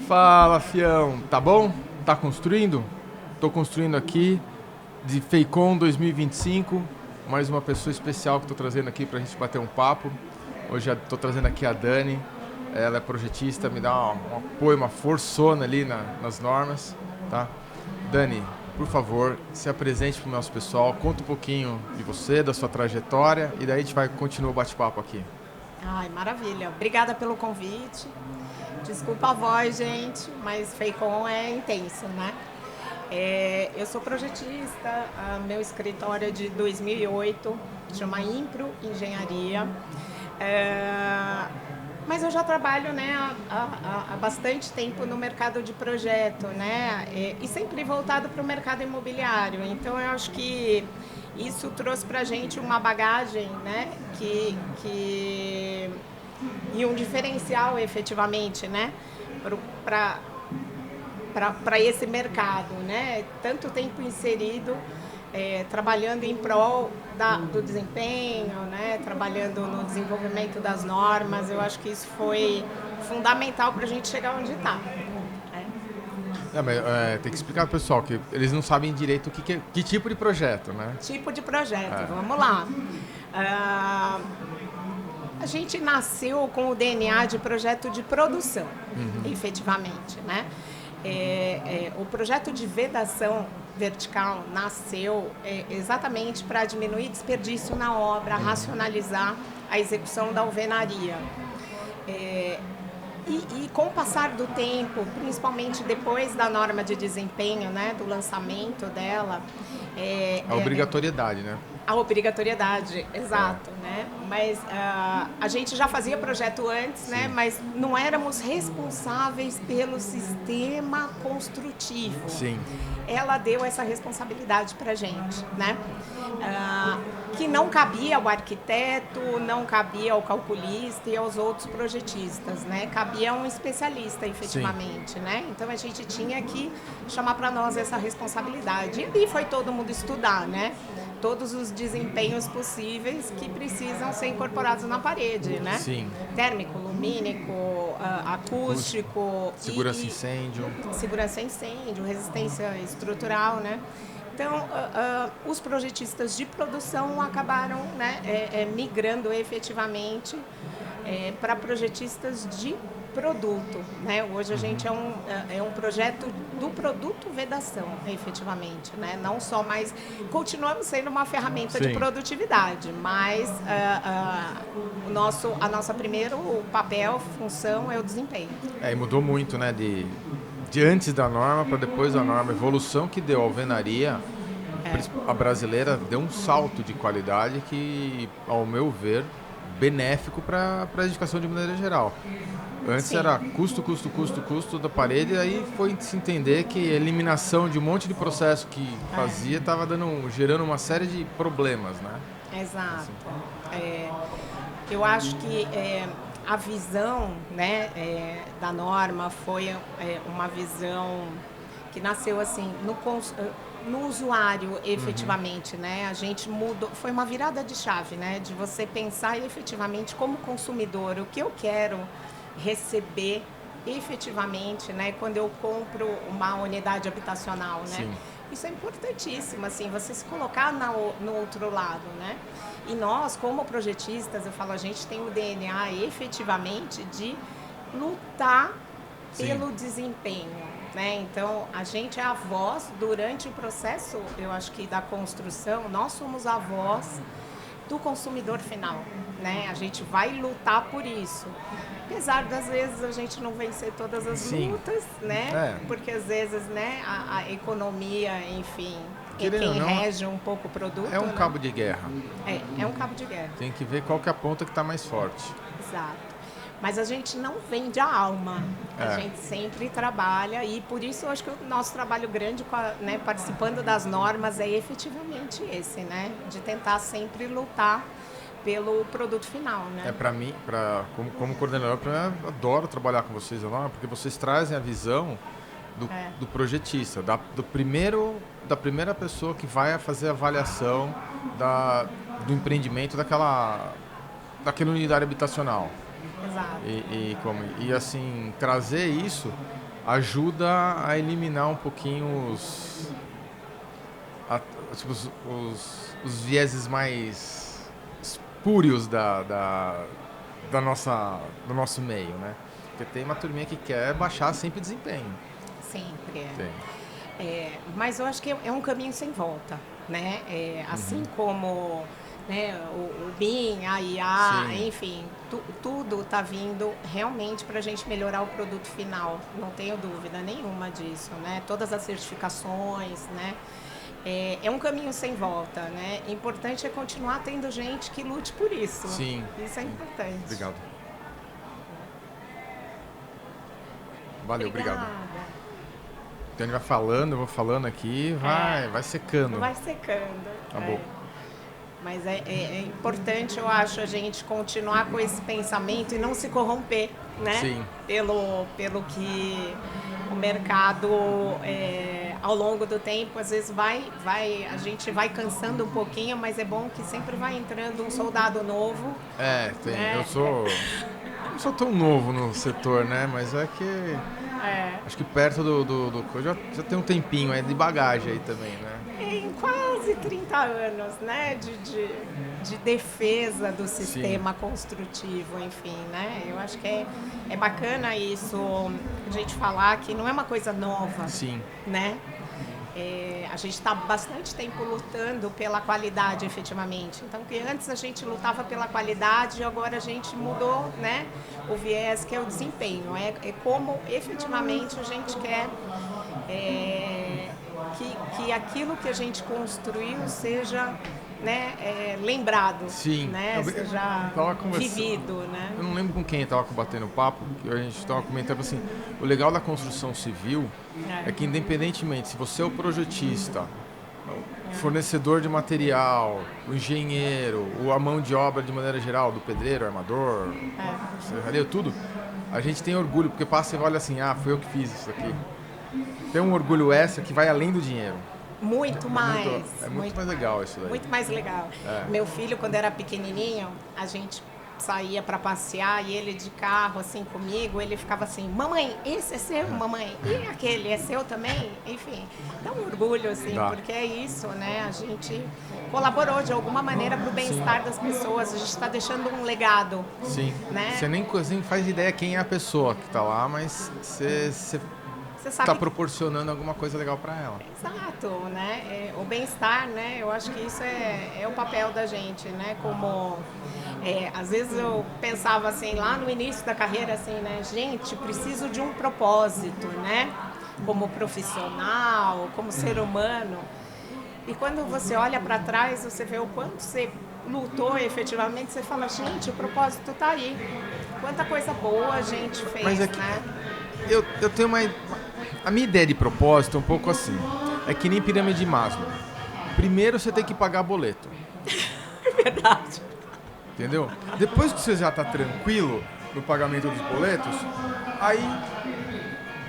Fala, fião. Tá bom? Tá construindo? Tô construindo aqui de Feicon 2025. Mais uma pessoa especial que tô trazendo aqui pra gente bater um papo. Hoje tô trazendo aqui a Dani. Ela é projetista, me dá um apoio, uma forçona ali nas normas, tá? Dani, por favor, se apresente pro nosso pessoal, conta um pouquinho de você, da sua trajetória e daí a gente vai continuar o bate-papo aqui. Ai, maravilha. Obrigada pelo convite. Desculpa a voz, gente, mas Feicon é intenso, né? Eu sou projetista, meu escritório é de 2008, chama Impro Engenharia. Mas eu já trabalho, né, há bastante tempo no mercado de projeto, né? E sempre voltado para o mercado imobiliário. Então eu acho que isso trouxe para a gente uma bagagem, né, e um diferencial efetivamente, né, para esse mercado, né? Tanto tempo inserido, trabalhando em prol do desempenho, né? Trabalhando no desenvolvimento das normas. Eu acho que isso foi fundamental para a gente chegar onde está. Tem que explicar pro pessoal que eles não sabem direito que tipo de projeto, né? Tipo de projeto, vamos lá. A gente nasceu com o DNA de projeto de produção, efetivamente, né? O projeto de vedação vertical nasceu exatamente para diminuir desperdício na obra, racionalizar a execução da alvenaria. E com o passar do tempo, principalmente depois da norma de desempenho, né, do lançamento dela... A obrigatoriedade, né? A obrigatoriedade, exato, né? Mas a gente já fazia projeto antes, sim, né? Mas não éramos responsáveis pelo sistema construtivo. Sim. Ela deu essa responsabilidade para a gente, né? Que não cabia ao arquiteto, não cabia ao calculista e aos outros projetistas, né? Cabia a um especialista, efetivamente, sim, né? Então a gente tinha que chamar para nós essa responsabilidade. E foi todo mundo estudar, né? Todos os desempenhos possíveis que precisam ser incorporados na parede, né? Sim. Térmico, lumínico, acústico. Segurança incêndio. Segurança incêndio, resistência estrutural, né? Então, os projetistas de produção acabaram, né, migrando efetivamente para projetistas de produto, né? Hoje a gente é um projeto do produto vedação, efetivamente, né? Não só mais... Continuamos sendo uma ferramenta, sim, de produtividade, mas a nossa primeiro papel, função é o desempenho. E mudou muito, né? De antes da norma para depois da norma. A evolução que deu a alvenaria, a brasileira, deu um salto de qualidade que, ao meu ver, benéfico para a edificação de maneira geral. Antes, sim, era custo da parede, e aí foi se entender que a eliminação de um monte de processo que fazia estava gerando uma série de problemas, né? Exato. Assim. Eu acho que a visão, né, da norma foi uma visão que nasceu assim no usuário, efetivamente, né? A gente mudou, foi uma virada de chave, né? De você pensar efetivamente como consumidor, o que eu quero receber efetivamente, né, quando eu compro uma unidade habitacional, né? Sim. Isso é importantíssimo, assim, você se colocar no outro lado, né? E nós, como projetistas, eu falo, a gente tem o DNA efetivamente de lutar, sim, pelo desempenho, né? Então, a gente é a voz durante o processo, eu acho que da construção, nós somos a voz do consumidor final, né? A gente vai lutar por isso. Apesar das vezes a gente não vencer todas as, sim, lutas, né? Porque às vezes, né, a economia, enfim, é quem rege um pouco o produto. É um, né, cabo de guerra. É um cabo de guerra. Tem que ver qual que é a ponta que está mais forte. Exato. Mas a gente não vende a alma. A gente sempre trabalha e por isso eu acho que o nosso trabalho grande, né, participando das normas, é efetivamente esse, né? De tentar sempre lutar pelo produto final, né? Para mim, como coordenador, eu adoro trabalhar com vocês, porque vocês trazem a visão do projetista, da primeira pessoa que vai fazer a avaliação do empreendimento daquela unidade habitacional. Exato. E assim, trazer isso ajuda a eliminar um pouquinho tipo, os vieses mais espúrios do nosso meio, né? Porque tem uma turminha que quer baixar sempre desempenho. Sempre é. Tem. Mas eu acho que é um caminho sem volta, né? Assim como, né, o BIM, a IA, Sim. enfim, tudo está vindo realmente para a gente melhorar o produto final. Não tenho dúvida nenhuma disso, né? Todas as certificações, né? É um caminho sem volta, né? Importante é continuar tendo gente que lute por isso. Sim. Isso é importante. Obrigado. Valeu, obrigado. Então ele vai falando, eu vou falando aqui, vai secando. Vai secando. Tá bom. Mas é importante, eu acho, a gente continuar com esse pensamento e não se corromper, né? Sim. Pelo que o mercado, ao longo do tempo, às vezes a gente vai cansando um pouquinho, mas é bom que sempre vai entrando um soldado novo. Tem. Né? Eu não sou tão novo no setor, né? Mas é que... Acho que perto do já tem um tempinho aí de bagagem aí também, né? Em quase 30 anos, né? De defesa do sistema construtivo, enfim, né? Eu acho que é bacana isso, a gente falar que não é uma coisa nova. Sim. Né? A gente está bastante tempo lutando pela qualidade, efetivamente. Então, que antes a gente lutava pela qualidade e agora a gente mudou, né, o viés, que é o desempenho. É como efetivamente a gente quer que aquilo que a gente construiu seja, né, lembrado, Sim. né, seja vivido, né? Eu não lembro com quem estava batendo papo, que a gente estava comentando assim, o legal da construção civil é que independentemente se você é o projetista, o fornecedor de material, o engenheiro, a mão de obra de maneira geral, do pedreiro, armador, serralheiro, tudo, a gente tem orgulho, porque passa e olha assim, foi eu que fiz isso aqui. Tem um orgulho extra que vai além do dinheiro. Muito mais. É muito mais legal isso daí. Muito mais legal. Meu filho, quando era pequenininho, a gente saía para passear e ele de carro, assim, comigo, ele ficava assim, mamãe, esse é seu, mamãe? E aquele é seu também? Enfim, dá um orgulho, assim, porque é isso, né? A gente colaborou de alguma maneira para o bem-estar das pessoas, a gente está deixando um legado. Sim. Né? Você nem faz ideia quem é a pessoa que está lá, mas você está proporcionando alguma coisa legal para ela. Exato, né? O bem-estar, né? Eu acho que isso é o papel da gente, né? Como às vezes eu pensava assim lá no início da carreira assim, né? Gente, preciso de um propósito, né? Como profissional, como ser humano. E quando você olha para trás, você vê o quanto você lutou efetivamente, você fala, gente, o propósito está aí. Quanta coisa boa a gente fez, mas né? Eu tenho a minha ideia de propósito é um pouco assim. É que nem pirâmide de Maslow. Primeiro você tem que pagar boleto. É verdade. Entendeu? Depois que você já está tranquilo no pagamento dos boletos, aí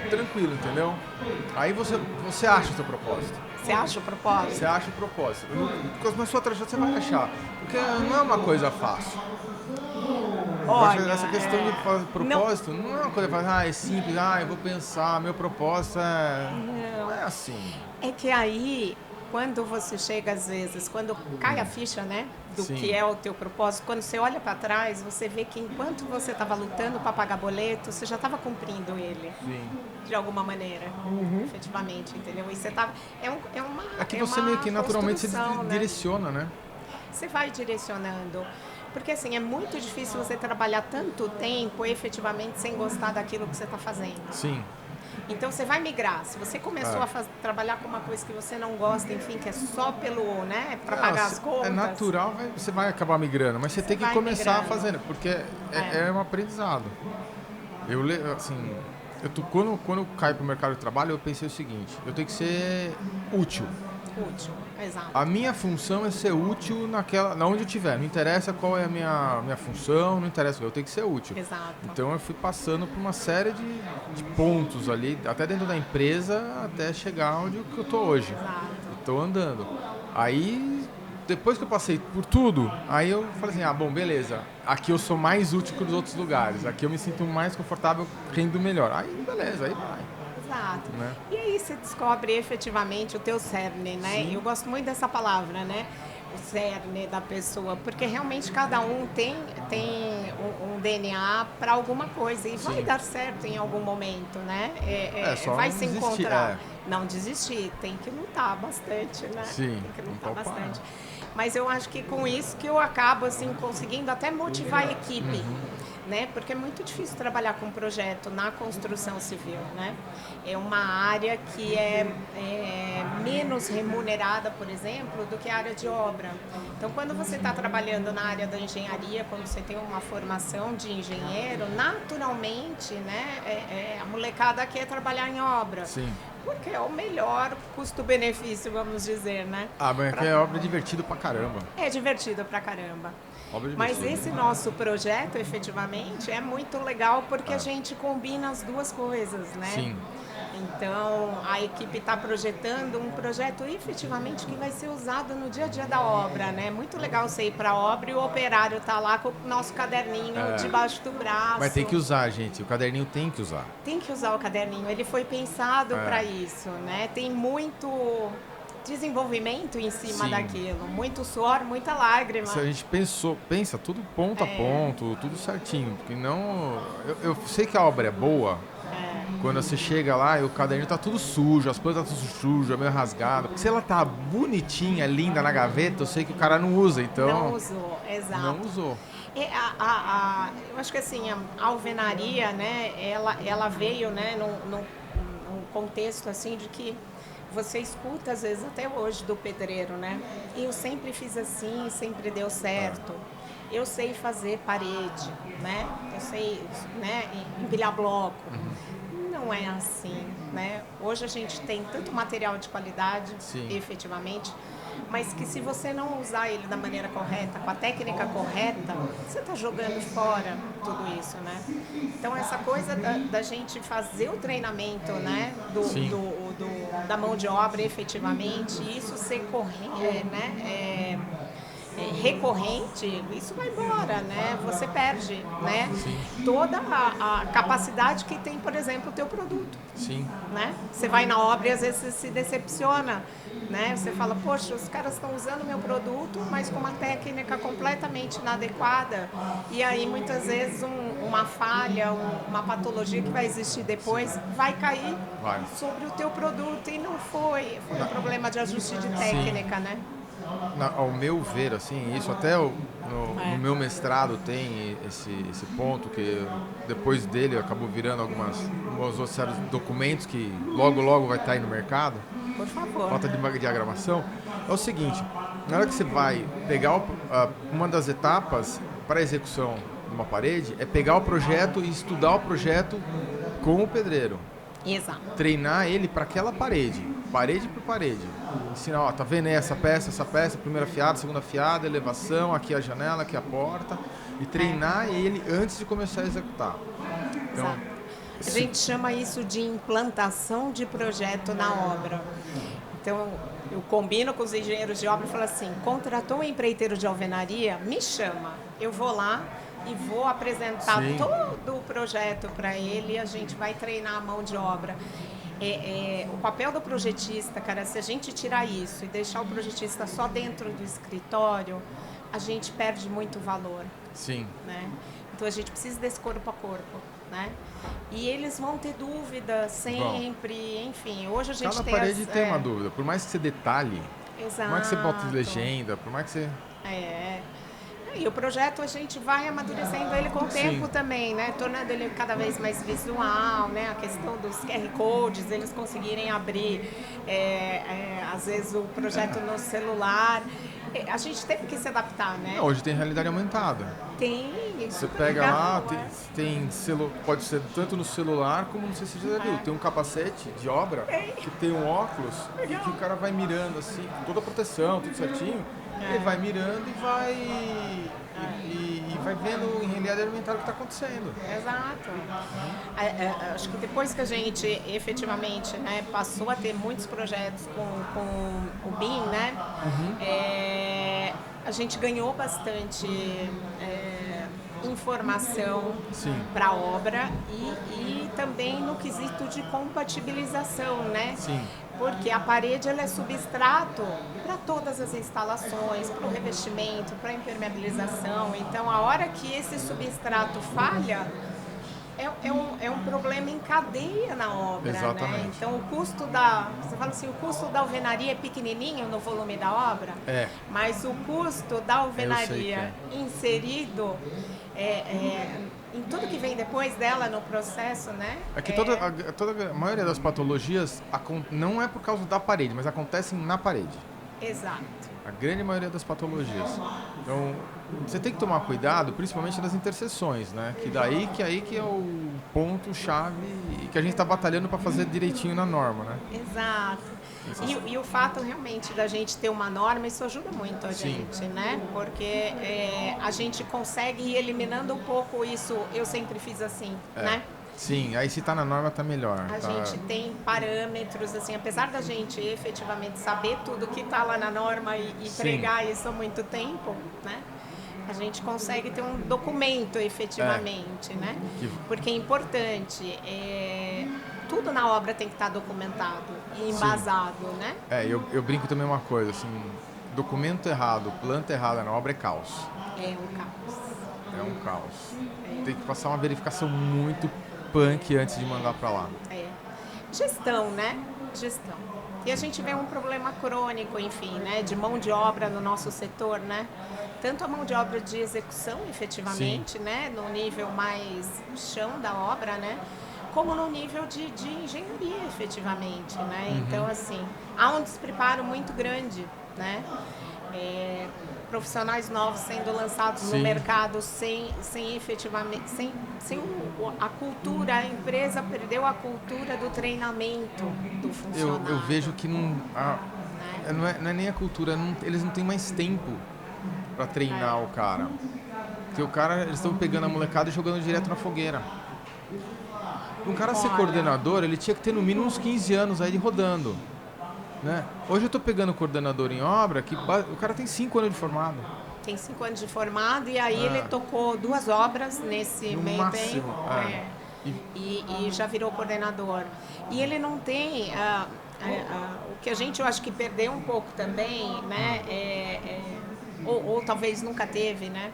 tranquilo, entendeu? Aí você acha o seu propósito. Você acha o propósito? Você acha o propósito. Na sua trajetória você vai achar. Porque não é uma coisa fácil. Olha, essa questão de propósito não é uma coisa que é simples, eu vou pensar, meu propósito não é assim. É que aí, quando você chega às vezes, quando cai a ficha, né, do que é o teu propósito, quando você olha para trás, você vê que enquanto você estava lutando para pagar boleto, você já estava cumprindo ele. Sim. De alguma maneira, efetivamente, entendeu? E você tá, é que você meio que naturalmente se direciona, né? Você vai direcionando. Porque, assim, é muito difícil você trabalhar tanto tempo, efetivamente, sem gostar daquilo que você está fazendo. Sim. Então, você vai migrar. Se você começou a trabalhar com uma coisa que você não gosta, enfim, que é só pelo, né, para pagar as contas... É natural, você vai acabar migrando, mas você tem que começar fazendo, porque é um aprendizado. Quando eu caio para o mercado de trabalho, eu pensei o seguinte, eu tenho que ser útil. Útil, exato. A minha função é ser útil na onde eu estiver. Não interessa qual é a minha função, não interessa, eu tenho que ser útil. Exato. Então eu fui passando por uma série de pontos ali, até dentro da empresa, até chegar onde eu estou hoje. Exato. Estou andando. Aí, depois que eu passei por tudo, aí eu falei assim, bom, beleza. Aqui eu sou mais útil que nos outros lugares. Aqui eu me sinto mais confortável, rendo melhor. Aí, beleza, aí vai. Exato. Né? E aí você descobre efetivamente o teu cerne, né? Sim. Eu gosto muito dessa palavra, né? O cerne da pessoa, porque realmente cada um tem um DNA para alguma coisa e vai Sim. dar certo em algum momento, né? Só vai não se desistir, encontrar. Não desistir, tem que lutar bastante, né? Sim, Tem que não lutar pode parar. bastante. Mas eu acho que com isso que eu acabo assim conseguindo até motivar a equipe, né? Porque é muito difícil trabalhar com projeto na construção civil, né? É uma área que é menos remunerada, por exemplo, do que a área de obra. Então, quando você está trabalhando na área da engenharia, quando você tem uma formação de engenheiro, naturalmente, né? A molecada quer trabalhar em obra. Sim. Porque é o melhor custo-benefício, vamos dizer, né? Mas é obra divertida pra caramba. É divertido pra caramba. Obra Mas divertida. esse nosso projeto, efetivamente, é muito legal porque a gente combina as duas coisas, né? Sim. Então, a equipe está projetando um projeto efetivamente que vai ser usado no dia a dia da obra, né? Muito legal você ir para a obra e o operário tá lá com o nosso caderninho debaixo do braço. Mas tem que usar, gente. O caderninho tem que usar. Tem que usar o caderninho. Ele foi pensado para isso, né? Tem muito desenvolvimento em cima Sim. daquilo. Muito suor, muita lágrima. Se a gente pensa tudo ponto a ponto, tudo certinho. Porque não... Eu sei que a obra é boa. Quando você chega lá e o caderninho tá tudo sujo, as coisas tá tudo sujo, é meio rasgado. Porque se ela tá bonitinha, linda na gaveta, eu sei que o cara não usa, então... Não usou, exato. Não usou. Eu acho que assim, a alvenaria, né, ela veio, né, num contexto assim de que você escuta às vezes até hoje do pedreiro, né? Eu sempre fiz assim, sempre deu certo. Eu sei fazer parede, né? Eu sei, né, empilhar bloco. Não é assim, né? Hoje a gente tem tanto material de qualidade, efetivamente, mas que se você não usar ele da maneira correta, com a técnica correta, você está jogando fora tudo isso, né? Então essa coisa da gente fazer o treinamento, né, da mão de obra efetivamente, isso ser recorrente, isso vai embora, né? Você perde, né? Toda a capacidade que tem, por exemplo, o teu produto. Sim. Né? Você vai na obra e às vezes você se decepciona, né? Você fala, poxa, os caras estão usando o meu produto, mas com uma técnica completamente inadequada. E aí, muitas vezes, uma falha, uma patologia que vai existir depois vai cair sobre o teu produto. E não foi um problema de ajuste de técnica, né? Ao meu ver, assim, isso até no meu mestrado tem esse ponto, que depois dele acabou virando alguns outros documentos que logo vai estar aí no mercado. Por favor. Falta de diagramação. É o seguinte, na hora que você vai pegar uma das etapas para a execução de uma parede, é pegar o projeto e estudar o projeto com o pedreiro. Exato. Treinar ele para aquela parede por parede. Ensinar, ó, tá vendo aí essa peça, primeira fiada, segunda fiada, elevação, aqui a janela, aqui a porta. E treinar ele antes de começar a executar. Então, a gente chama isso de implantação de projeto na obra. Então, eu combino com os engenheiros de obra e falo assim, contratou um empreiteiro de alvenaria, me chama. Eu vou lá e vou apresentar todo o projeto para ele e a gente vai treinar a mão de obra. O papel do projetista, cara, se a gente tirar isso e deixar o projetista só dentro do escritório, a gente perde muito valor. Sim. Né? Então a gente precisa desse corpo a corpo, né? E eles vão ter dúvidas sempre, enfim. Hoje a gente cada tem parede tem uma dúvida, por mais que você detalhe, exato, por mais que você bote legenda, por mais que você... E o projeto a gente vai amadurecendo ele com o tempo também, né? Tornando ele cada vez mais visual, né? A questão dos QR Codes, eles conseguirem abrir, às vezes, o projeto no celular. A gente teve que se adaptar, né? Hoje tem realidade aumentada. Tem. Você pega lá, pode ser tanto no celular como, não sei se você já viu, tem um capacete de obra que tem um óculos e que o cara vai mirando assim, com toda a proteção, tudo certinho. Ele vai mirando e vai vendo em realidade aumentada o que está acontecendo. Exato. Acho que depois que a gente efetivamente, né, passou a ter muitos projetos com o BIM, né, a gente ganhou bastante informação para a obra e também no quesito de compatibilização, né? Sim. Porque a parede ela é substrato para todas as instalações, para o revestimento, para a impermeabilização. Então, a hora que esse substrato falha, é um problema em cadeia na obra, Exatamente. né? Então, você fala assim, o custo da alvenaria é pequenininho no volume da obra, mas o custo da alvenaria inserido em tudo que vem depois dela no processo, né? É que a maioria das patologias não é por causa da parede, mas acontecem na parede. Exato. A grande maioria das patologias. Então, você tem que tomar cuidado, principalmente nas interseções, né? Que aí que é o ponto-chave que a gente está batalhando para fazer direitinho na norma, né? Exato. E o fato realmente da gente ter uma norma, isso ajuda muito a gente, né? Porque a gente consegue ir eliminando um pouco isso, eu sempre fiz assim, né? Sim, aí se tá na norma tá melhor. A gente tem parâmetros, assim, apesar da gente efetivamente saber tudo que tá lá na norma e pregar isso há muito tempo, né? A gente consegue ter um documento efetivamente, né? Porque é importante, tudo na obra tem que estar documentado e embasado, né? Eu brinco também uma coisa, assim, documento errado, planta errada na obra é caos. É um caos. É um caos. Tem que passar uma verificação muito punk antes de mandar para lá. Gestão, né? Gestão. E a gente vê um problema crônico, enfim, né? De mão de obra no nosso setor, né? Tanto a mão de obra de execução, efetivamente, né? No nível mais chão da obra, né? Como no nível de engenharia, efetivamente, né? Então, assim, há um despreparo muito grande, né? Profissionais novos sendo lançados no mercado sem efetivamente, sem a cultura, a empresa perdeu a cultura do treinamento do funcionário. Eu vejo que não é nem a cultura, eles não têm mais tempo para treinar o cara. Porque eles estão pegando a molecada e jogando direto na fogueira. Um cara ser coordenador, ele tinha que ter no mínimo uns 15 anos aí de rodando. Né? Hoje eu tô pegando coordenador em obra que o cara tem 5 anos de formado. Tem 5 anos de formado e aí ele tocou 2 obras nesse meio tempo e já virou coordenador. E ele não tem o que eu acho que perdeu um pouco também, né? Ou talvez nunca teve, né?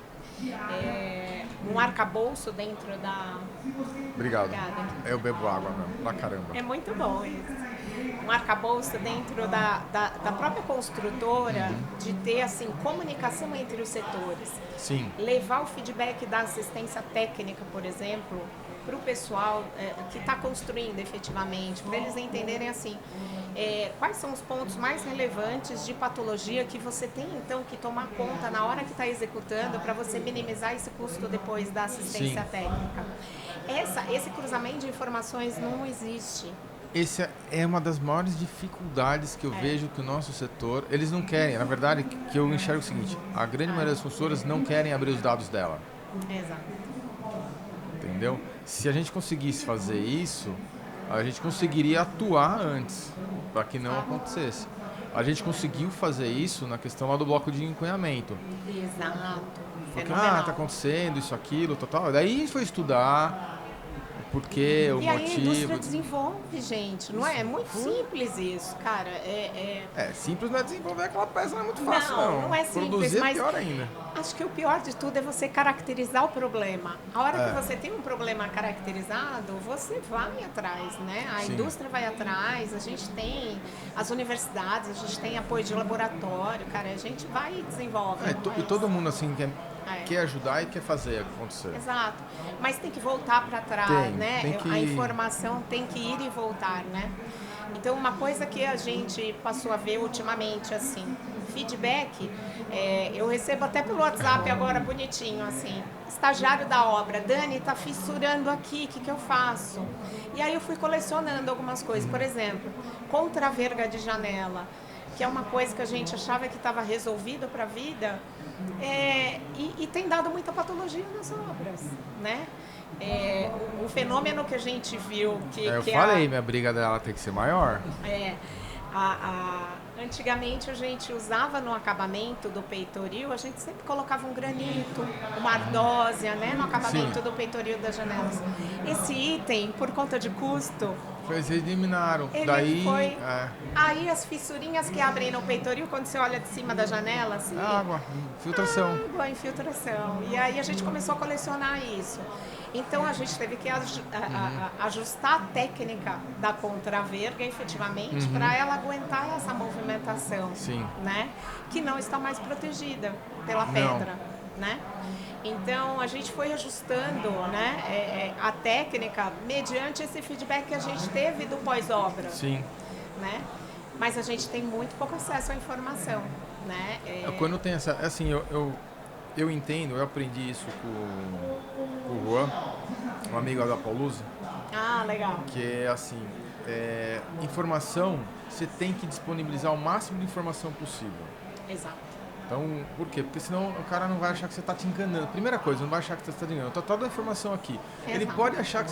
Um arcabouço dentro da... Obrigado. Eu bebo água mesmo, pra caramba. É muito bom isso. Um arcabouço dentro da própria construtora, de ter assim, comunicação entre os setores. Sim. Levar o feedback da assistência técnica, por exemplo, para o pessoal que está construindo efetivamente, para eles entenderem assim, quais são os pontos mais relevantes de patologia que você tem então que tomar conta na hora que está executando para você minimizar esse custo depois da assistência técnica. Esse cruzamento de informações não existe. Essa é uma das maiores dificuldades que eu vejo que o nosso setor, eles não querem, na verdade, que eu enxergo o seguinte, a grande maioria das consultoras não querem abrir os dados dela. Exato. Entendeu? Se a gente conseguisse fazer isso, a gente conseguiria atuar antes, para que não acontecesse. A gente conseguiu fazer isso na questão lá do bloco de encunhamento. Exato. Porque, tá acontecendo isso, aquilo, tal. Daí a gente foi estudar o porquê, o motivo. E aí a indústria desenvolve, gente, não é? É muito simples isso, cara. Simples não é desenvolver aquela peça, não é muito fácil, não. Não é simples, produzir mas é pior ainda. Acho que o pior de tudo é você caracterizar o problema. A hora que você tem um problema caracterizado, você vai atrás, né? A indústria vai atrás, a gente tem as universidades, a gente tem apoio de laboratório, cara, a gente vai e desenvolve. E todo mundo, assim, quer ajudar e quer fazer acontecer. Exato. Mas tem que voltar para trás, né? A informação tem que ir e voltar, né? Então, uma coisa que a gente passou a ver ultimamente, assim, feedback, eu recebo até pelo WhatsApp agora, bonitinho, assim, estagiário da obra, Dani, tá fissurando aqui, o que eu faço? E aí eu fui colecionando algumas coisas, por exemplo, contraverga de janela, que é uma coisa que a gente achava que estava resolvido para a vida, e tem dado muita patologia nas obras, né? O fenômeno que a gente viu... Eu falei, minha briga dela tem que ser maior. Antigamente a gente usava no acabamento do peitoril, a gente sempre colocava um granito, uma ardósia, né, no acabamento do peitoril das janelas. Esse item, por conta de custo, Eles eliminaram. ele Daí. foi... Aí as fissurinhas que abrem no peitoril, quando você olha de cima da janela, assim... Água, filtração. Água, infiltração. E aí a gente começou a colecionar isso. Então a gente teve que ajustar a técnica da contraverga, efetivamente, para ela aguentar essa movimentação, Sim. né? Que não está mais protegida pela pedra, né? Então a gente foi ajustando, né, a técnica mediante esse feedback que a gente teve do pós-obra. Sim. Né? Mas a gente tem muito pouco acesso à informação, né? Quando tem essa... Assim, eu entendo, eu aprendi isso com o Juan, um amigo da Paulusa. Ah, legal. Que é assim, informação, você tem que disponibilizar o máximo de informação possível. Exato. Então, por quê? Porque senão o cara não vai achar que você está te enganando. Primeira coisa, não vai achar que você está te enganando. Tá toda a informação aqui. Exato. Ele pode até achar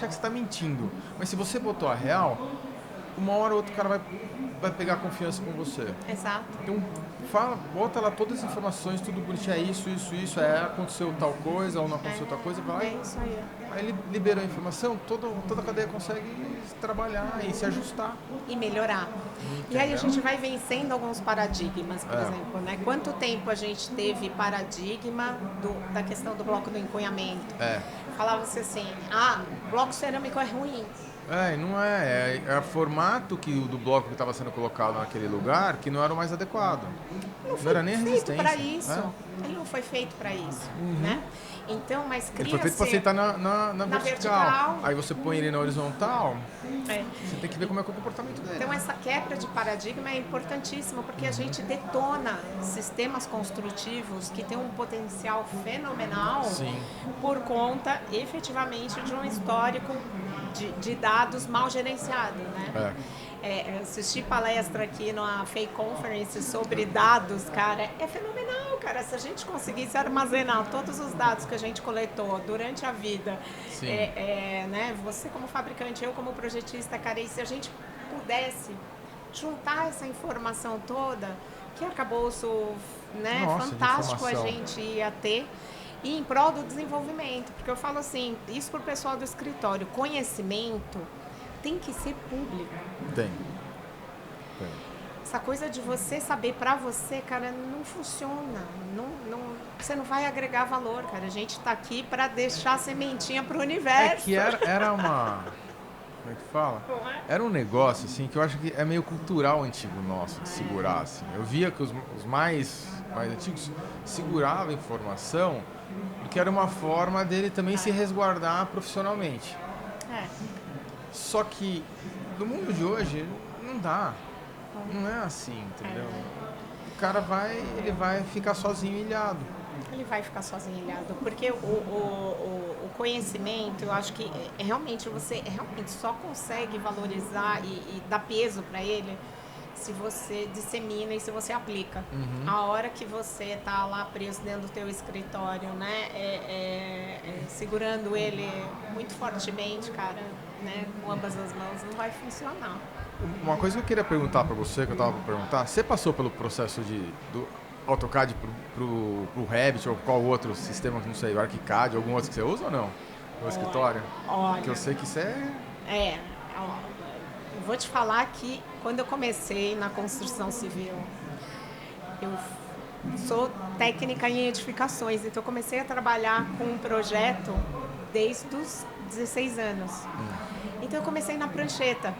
que você está mentindo, mas se você botou a real, uma hora ou outra o cara vai pegar confiança com você. Exato. Então, bota lá todas as informações, tudo bonitinho, isso, aconteceu tal coisa ou não aconteceu tal coisa, vai lá. É isso aí. Aí ele liberou a informação, toda a cadeia consegue trabalhar e se ajustar. E melhorar. E aí a gente vai vencendo alguns paradigmas, por exemplo, né? Quanto tempo a gente teve paradigma da questão do bloco do encunhamento? Falava-se assim, bloco cerâmico é ruim. Não é. É o formato do bloco que estava sendo colocado naquele lugar que não era o mais adequado. Não era nem a resistência. Para isso. Ele não foi feito para isso, né? Então, mas cria-se... Ele foi feito para sentar na vertical. Aí você põe ele na horizontal, você tem que ver como é o comportamento dele. Então, essa quebra de paradigma é importantíssima porque a gente detona sistemas construtivos que têm um potencial fenomenal. Sim. Por conta, efetivamente, de um histórico de dados mal gerenciados, né? Assistir palestra aqui na FEI Conference sobre dados, cara, é fenomenal, cara. Se a gente conseguisse armazenar todos os dados que a gente coletou durante a vida, né? Você como fabricante, eu como projetista, cara, e se a gente pudesse juntar essa informação toda, que arcabouço, né, fantástico a gente ia ter, e em prol do desenvolvimento, porque eu falo assim, isso para o pessoal do escritório, conhecimento tem que ser público. Tem. Essa coisa de você saber para você, cara, não funciona. Você não vai agregar valor, cara. A gente está aqui para deixar sementinha para o universo. Que era uma... Como é que fala? Era um negócio, assim, que eu acho que é meio cultural antigo nosso, de segurar, assim. Eu via que os mais antigos seguravam a informação, porque era uma forma dele também se resguardar profissionalmente. Só que no mundo de hoje não dá. Não é assim, entendeu? O cara vai ficar sozinho, ilhado. Ele vai ficar sozinho, ilhado, porque o conhecimento, eu acho que realmente você só consegue valorizar e dar peso para ele se você dissemina e se você aplica. A hora que você está lá preso dentro do teu escritório, né, segurando ele muito fortemente, cara, né, com ambas as mãos, não vai funcionar. Uma coisa que eu queria perguntar para você, que eu estava para perguntar, você passou pelo processo do AutoCAD pro Revit ou qual outro sistema, não sei, o ArchiCAD, algum outro que você usa ou não? No escritório? Olha, que eu sei que isso eu vou te falar que quando eu comecei na construção civil, eu sou técnica em edificações, então eu comecei a trabalhar com um projeto desde os 16 anos. Então eu comecei na prancheta,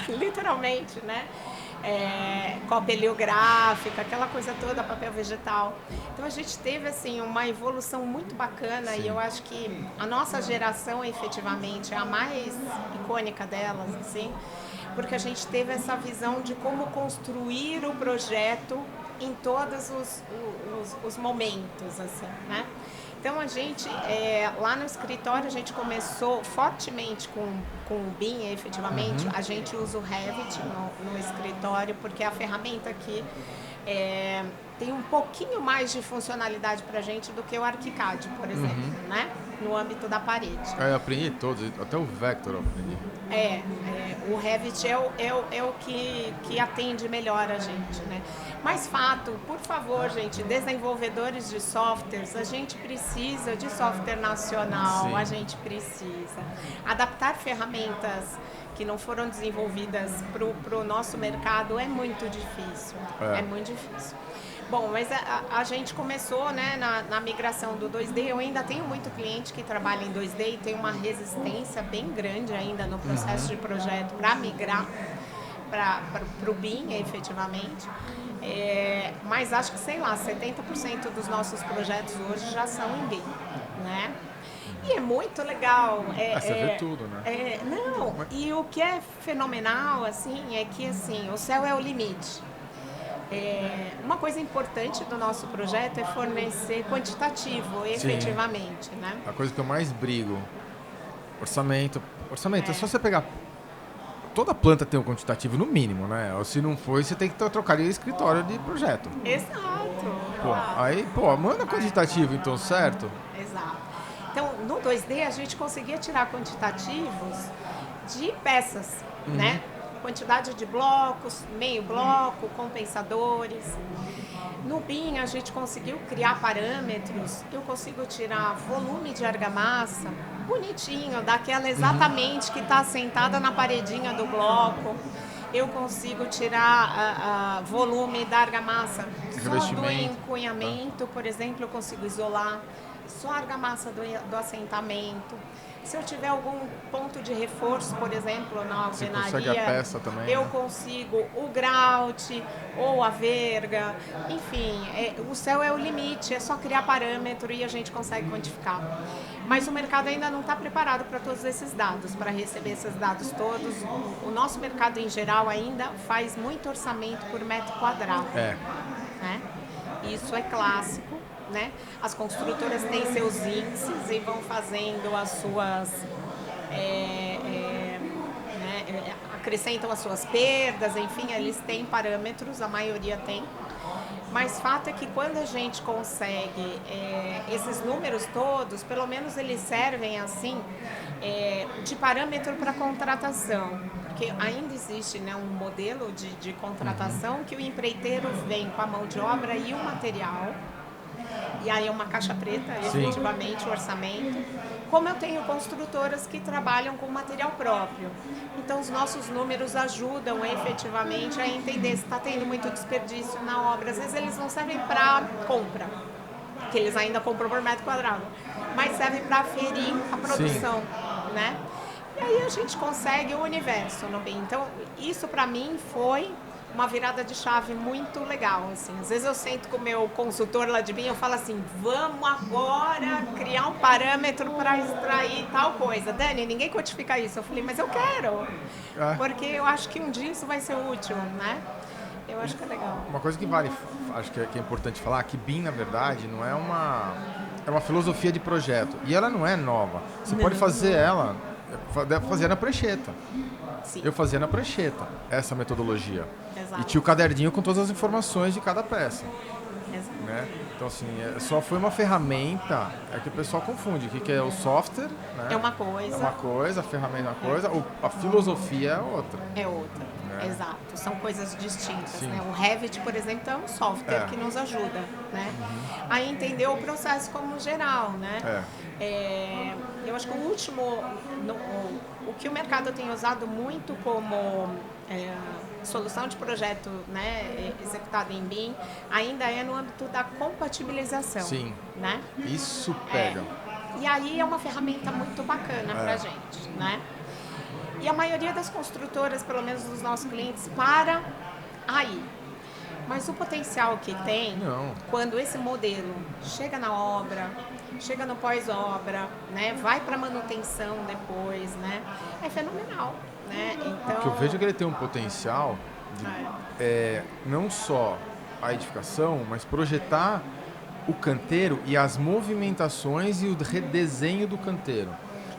literalmente, né? Cópia heliográfica, aquela coisa toda, papel vegetal. Então a gente teve assim uma evolução muito bacana. Sim. E eu acho que a nossa geração efetivamente é a mais icônica delas, assim, porque a gente teve essa visão de como construir o projeto em todos os momentos, assim, né? Então a gente, lá no escritório, a gente começou fortemente com o BIM, efetivamente. A gente usa o Revit no escritório, porque a ferramenta aqui tem um pouquinho mais de funcionalidade para a gente do que o ArchiCAD, por exemplo, né? No âmbito da parede. Eu aprendi todos, até o Vector eu aprendi. O Revit é o que atende melhor a gente, né? Mas fato, por favor, gente, desenvolvedores de softwares, a gente precisa de software nacional, Sim. a gente precisa adaptar ferramentas que não foram desenvolvidas para o nosso mercado é muito difícil, é muito difícil. Bom, mas a gente começou, né, na migração do 2D. Eu ainda tenho muito cliente que trabalha em 2D e tem uma resistência bem grande ainda no processo de projeto para migrar para o BIM, efetivamente. Mas acho que, sei lá, 70% dos nossos projetos hoje já são em BIM, né? E é muito legal. Você vê tudo, né? E o que é fenomenal, assim, é que, assim, o céu é o limite. Uma coisa importante do nosso projeto é fornecer quantitativo, efetivamente, né? A coisa que eu mais brigo, orçamento, é só você pegar, toda planta tem um quantitativo no mínimo, né? Ou se não for, você tem que trocar de escritório de projeto. Exato. Manda quantitativo então, certo? Exato. Então, no 2D a gente conseguia tirar quantitativos de peças, né? Quantidade de blocos, meio bloco, compensadores. No BIM a gente conseguiu criar parâmetros, eu consigo tirar volume de argamassa bonitinho, daquela exatamente que está assentada na paredinha do bloco. Eu consigo tirar volume da argamassa só do encunhamento, por exemplo, eu consigo isolar só a argamassa do assentamento. Se eu tiver algum ponto de reforço, por exemplo, na alvenaria, eu consigo o grout ou a verga. Enfim, o céu é o limite, é só criar parâmetro e a gente consegue quantificar. Mas o mercado ainda não está preparado para todos esses dados, para receber esses dados todos. O nosso mercado, em geral, ainda faz muito orçamento por metro quadrado. Né? Isso é clássico. Né? As construtoras têm seus índices e vão fazendo as suas acrescentam as suas perdas, enfim, eles têm parâmetros, a maioria tem, mas fato é que quando a gente consegue esses números todos, pelo menos eles servem assim de parâmetro para contratação, porque ainda existe, né, um modelo de contratação que o empreiteiro vem com a mão de obra e o material. E aí é uma caixa preta, efetivamente, o orçamento. Como eu tenho construtoras que trabalham com material próprio. Então, os nossos números ajudam efetivamente a entender se está tendo muito desperdício na obra. Às vezes, eles não servem para compra, que eles ainda compram por metro quadrado, mas servem para aferir a produção, né? E aí a gente consegue o universo no BIM. Então, isso para mim foi uma virada de chave muito legal, assim. Às vezes eu sento com o meu consultor lá de BIM e eu falo assim, vamos agora criar um parâmetro para extrair tal coisa. Dani, ninguém quantifica isso. Eu falei, mas eu quero, porque eu acho que um dia isso vai ser útil, né? Eu acho que é legal. Uma coisa que vale, acho que é importante falar, que BIM, na verdade, não é uma filosofia de projeto. E ela não é nova. Você pode fazer ela, deve fazer na prancheta. Sim. Eu fazia na prancheta essa metodologia. Exato. E tinha o caderninho com todas as informações de cada peça. Exato. Né? Então, assim, só foi uma ferramenta que o pessoal confunde. O que é o software, né? É uma coisa. A ferramenta é uma coisa, a filosofia é outra. É outra, né? Exato. São coisas distintas, né? O Revit, por exemplo, é um software que nos ajuda, né? A entender o processo como geral, né? Eu acho que o último... O que o mercado tem usado muito como solução de projeto, né, executado em BIM, ainda é no âmbito da compatibilização. Sim. Né? Isso pega. E aí é uma ferramenta muito bacana pra gente, né? E a maioria das construtoras, pelo menos dos nossos clientes, para aí. Mas o potencial que tem, quando esse modelo chega na obra, chega no pós-obra, né, vai para manutenção depois, né, é fenomenal, né? Então, que eu vejo que ele tem um potencial de, não só a edificação, mas projetar o canteiro e as movimentações e o redesenho do canteiro.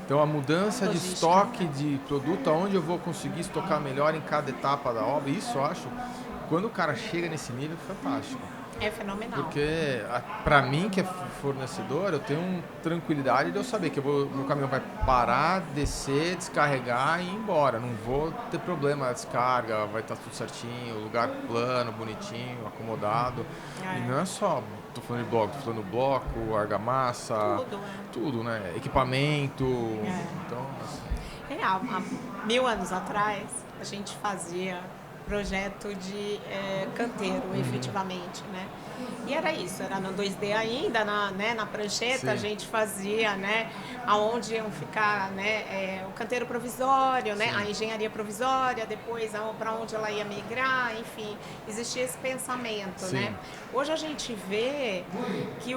Então, a mudança de estoque de produto, aonde eu vou conseguir estocar melhor em cada etapa da obra, isso eu acho... Quando o cara chega nesse nível, é fantástico. É fenomenal. Porque, para mim, que é fornecedor, eu tenho tranquilidade de eu saber que meu caminhão vai parar, descer, descarregar e ir embora. Não vou ter problema, a descarga, vai estar tudo certinho, lugar plano, bonitinho, acomodado. E não é só, tô falando de bloco, tô falando bloco, argamassa, tudo, né? Equipamento. Então, assim. Há 1000 anos atrás, a gente fazia projeto de canteiro, efetivamente, né? E era isso, era no 2D ainda, na prancheta. Sim. A gente fazia, né, aonde iam ficar, né, o canteiro provisório, né, a engenharia provisória, depois para onde ela ia migrar, enfim, existia esse pensamento, sim, né? Hoje a gente vê que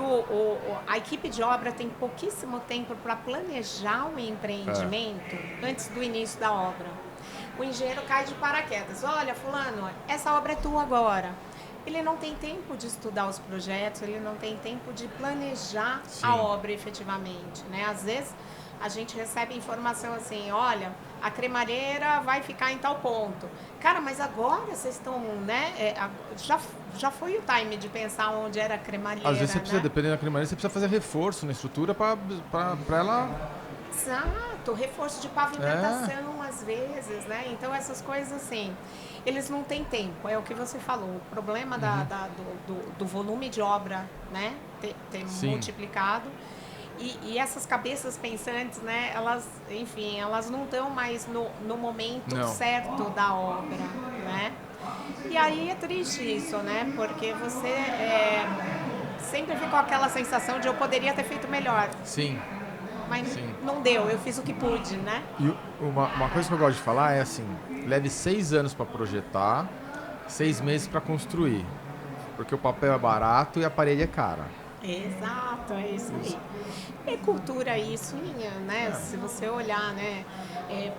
a equipe de obra tem pouquíssimo tempo para planejar o empreendimento antes do início da obra. O engenheiro cai de paraquedas. Olha, fulano, essa obra é tua agora. Ele não tem tempo de estudar os projetos, ele não tem tempo de planejar, sim, a obra efetivamente, né? Às vezes a gente recebe informação assim, olha, a cremareira vai ficar em tal ponto. Cara, mas agora vocês estão, né? Já foi o time de pensar onde era a cremareira. Às vezes você precisa, né? dependendo da cremareira, você precisa fazer reforço na estrutura para ela... Exato, reforço de pavimentação às vezes, né? Então essas coisas assim, eles não têm tempo, é o que você falou. O problema do volume de obra, né? Ter multiplicado. E essas cabeças pensantes, né? Elas, enfim, elas não estão mais no momento certo da obra, né? E aí é triste isso, né? Porque você sempre fica com aquela sensação de eu poderia ter feito melhor. Sim. Mas sim, não deu, eu fiz o que pude, né? E uma coisa que eu gosto de falar é assim, leve 6 anos para projetar, 6 meses para construir, porque o papel é barato e a parede é cara. Exato, é isso aí. É cultura isso, né? Se você olhar, né?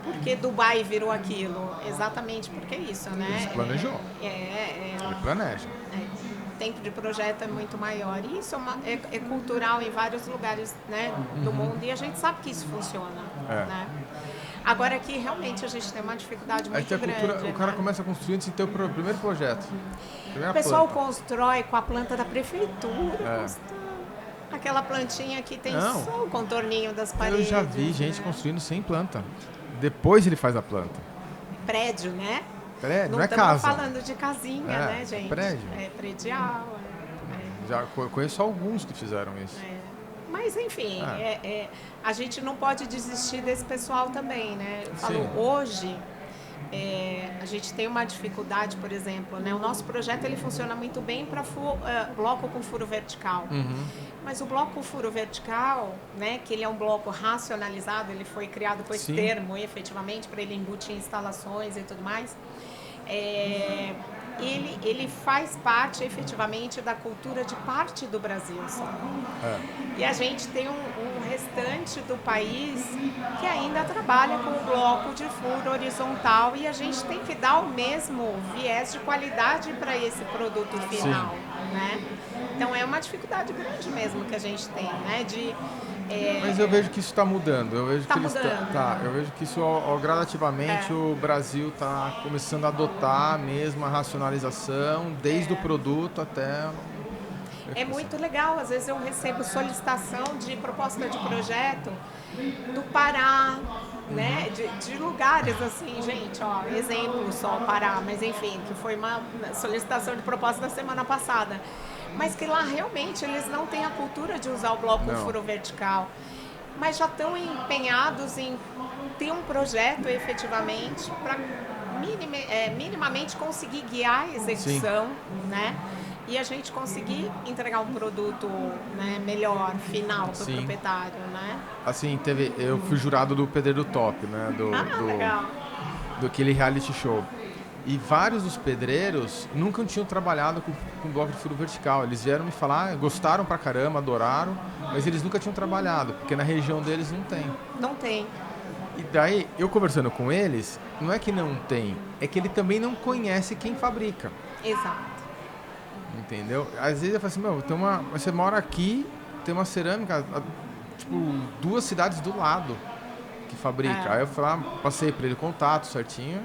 Por que Dubai virou aquilo? Exatamente porque é isso, né? Eles planejou. Ele planeja. O tempo de projeto é muito maior. E isso é cultural em vários lugares, né, do mundo, e a gente sabe que isso funciona. Né? Agora aqui realmente a gente tem uma dificuldade muito grande. Cultura, o cara começa a construir antes de ter o primeiro projeto. O pessoal constrói com a planta da prefeitura. Aquela plantinha que tem só o contorninho das paredes. Eu já vi gente construindo sem planta. Depois ele faz a planta. Prédio, né? Prédio, não é casa. Não estamos falando de casinha, né, gente? Prédio. É predial. Já conheço alguns que fizeram isso. Mas, enfim, a gente não pode desistir desse pessoal também, né? Eu falo, hoje, a gente tem uma dificuldade, por exemplo, né? O nosso projeto ele funciona muito bem para bloco com furo vertical. Mas o bloco com furo vertical, né, que ele é um bloco racionalizado, ele foi criado com esse termo, efetivamente, para ele embutir instalações e tudo mais. Ele faz parte efetivamente da cultura de parte do Brasil só. E a gente tem um restante do país que ainda trabalha com o bloco de furo horizontal, e a gente tem que dar o mesmo viés de qualidade para esse produto final, né? Então é uma dificuldade grande mesmo que a gente tem, né? Mas eu vejo que isso está mudando. Eu vejo eu vejo que isso gradativamente o Brasil está começando a adotar mesmo a racionalização, desde o produto até... É muito legal. Às vezes eu recebo solicitação de proposta de projeto do Pará, né? De lugares assim, gente, ó, exemplo só, Pará, mas enfim, que foi uma solicitação de proposta da semana passada. Mas que lá realmente eles não têm a cultura de usar o bloco furo vertical, mas já estão empenhados em ter um projeto efetivamente para minimamente conseguir guiar a execução, né? E a gente conseguir entregar um produto, né, melhor, final para o proprietário, né? Assim, eu fui jurado do Pedreiro Top, né? Legal. Do aquele reality show. E vários dos pedreiros nunca tinham trabalhado com bloco de furo vertical. Eles vieram me falar, gostaram pra caramba, adoraram, mas eles nunca tinham trabalhado, porque na região deles não tem. Não tem. E daí, eu conversando com eles, não é que não tem, é que ele também não conhece quem fabrica. Exato. Entendeu? Às vezes eu falo assim, você mora aqui, tem uma cerâmica, tipo, 2 cidades do lado que fabrica. Aí eu falei, passei pra ele contato certinho,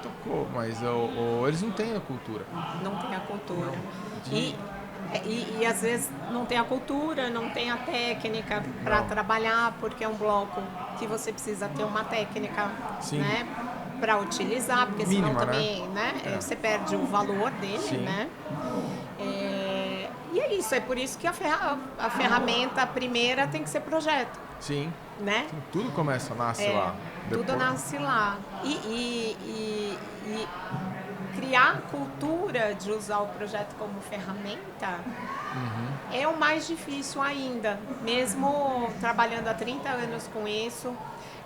tocou, mas eles não têm a cultura. Não tem a cultura. E às vezes não tem a cultura, não tem a técnica para trabalhar, porque é um bloco que você precisa ter uma técnica, Sim. né, para utilizar, porque senão Mínima, também, né, você perde o valor dele, Sim. né? E é isso, é por isso que a ferramenta primeira tem que ser projeto, Sim. né? Tudo nasce lá. Tudo Depois. nasce lá. E criar a cultura de usar o projeto como ferramenta é o mais difícil ainda. Mesmo trabalhando há 30 anos com isso,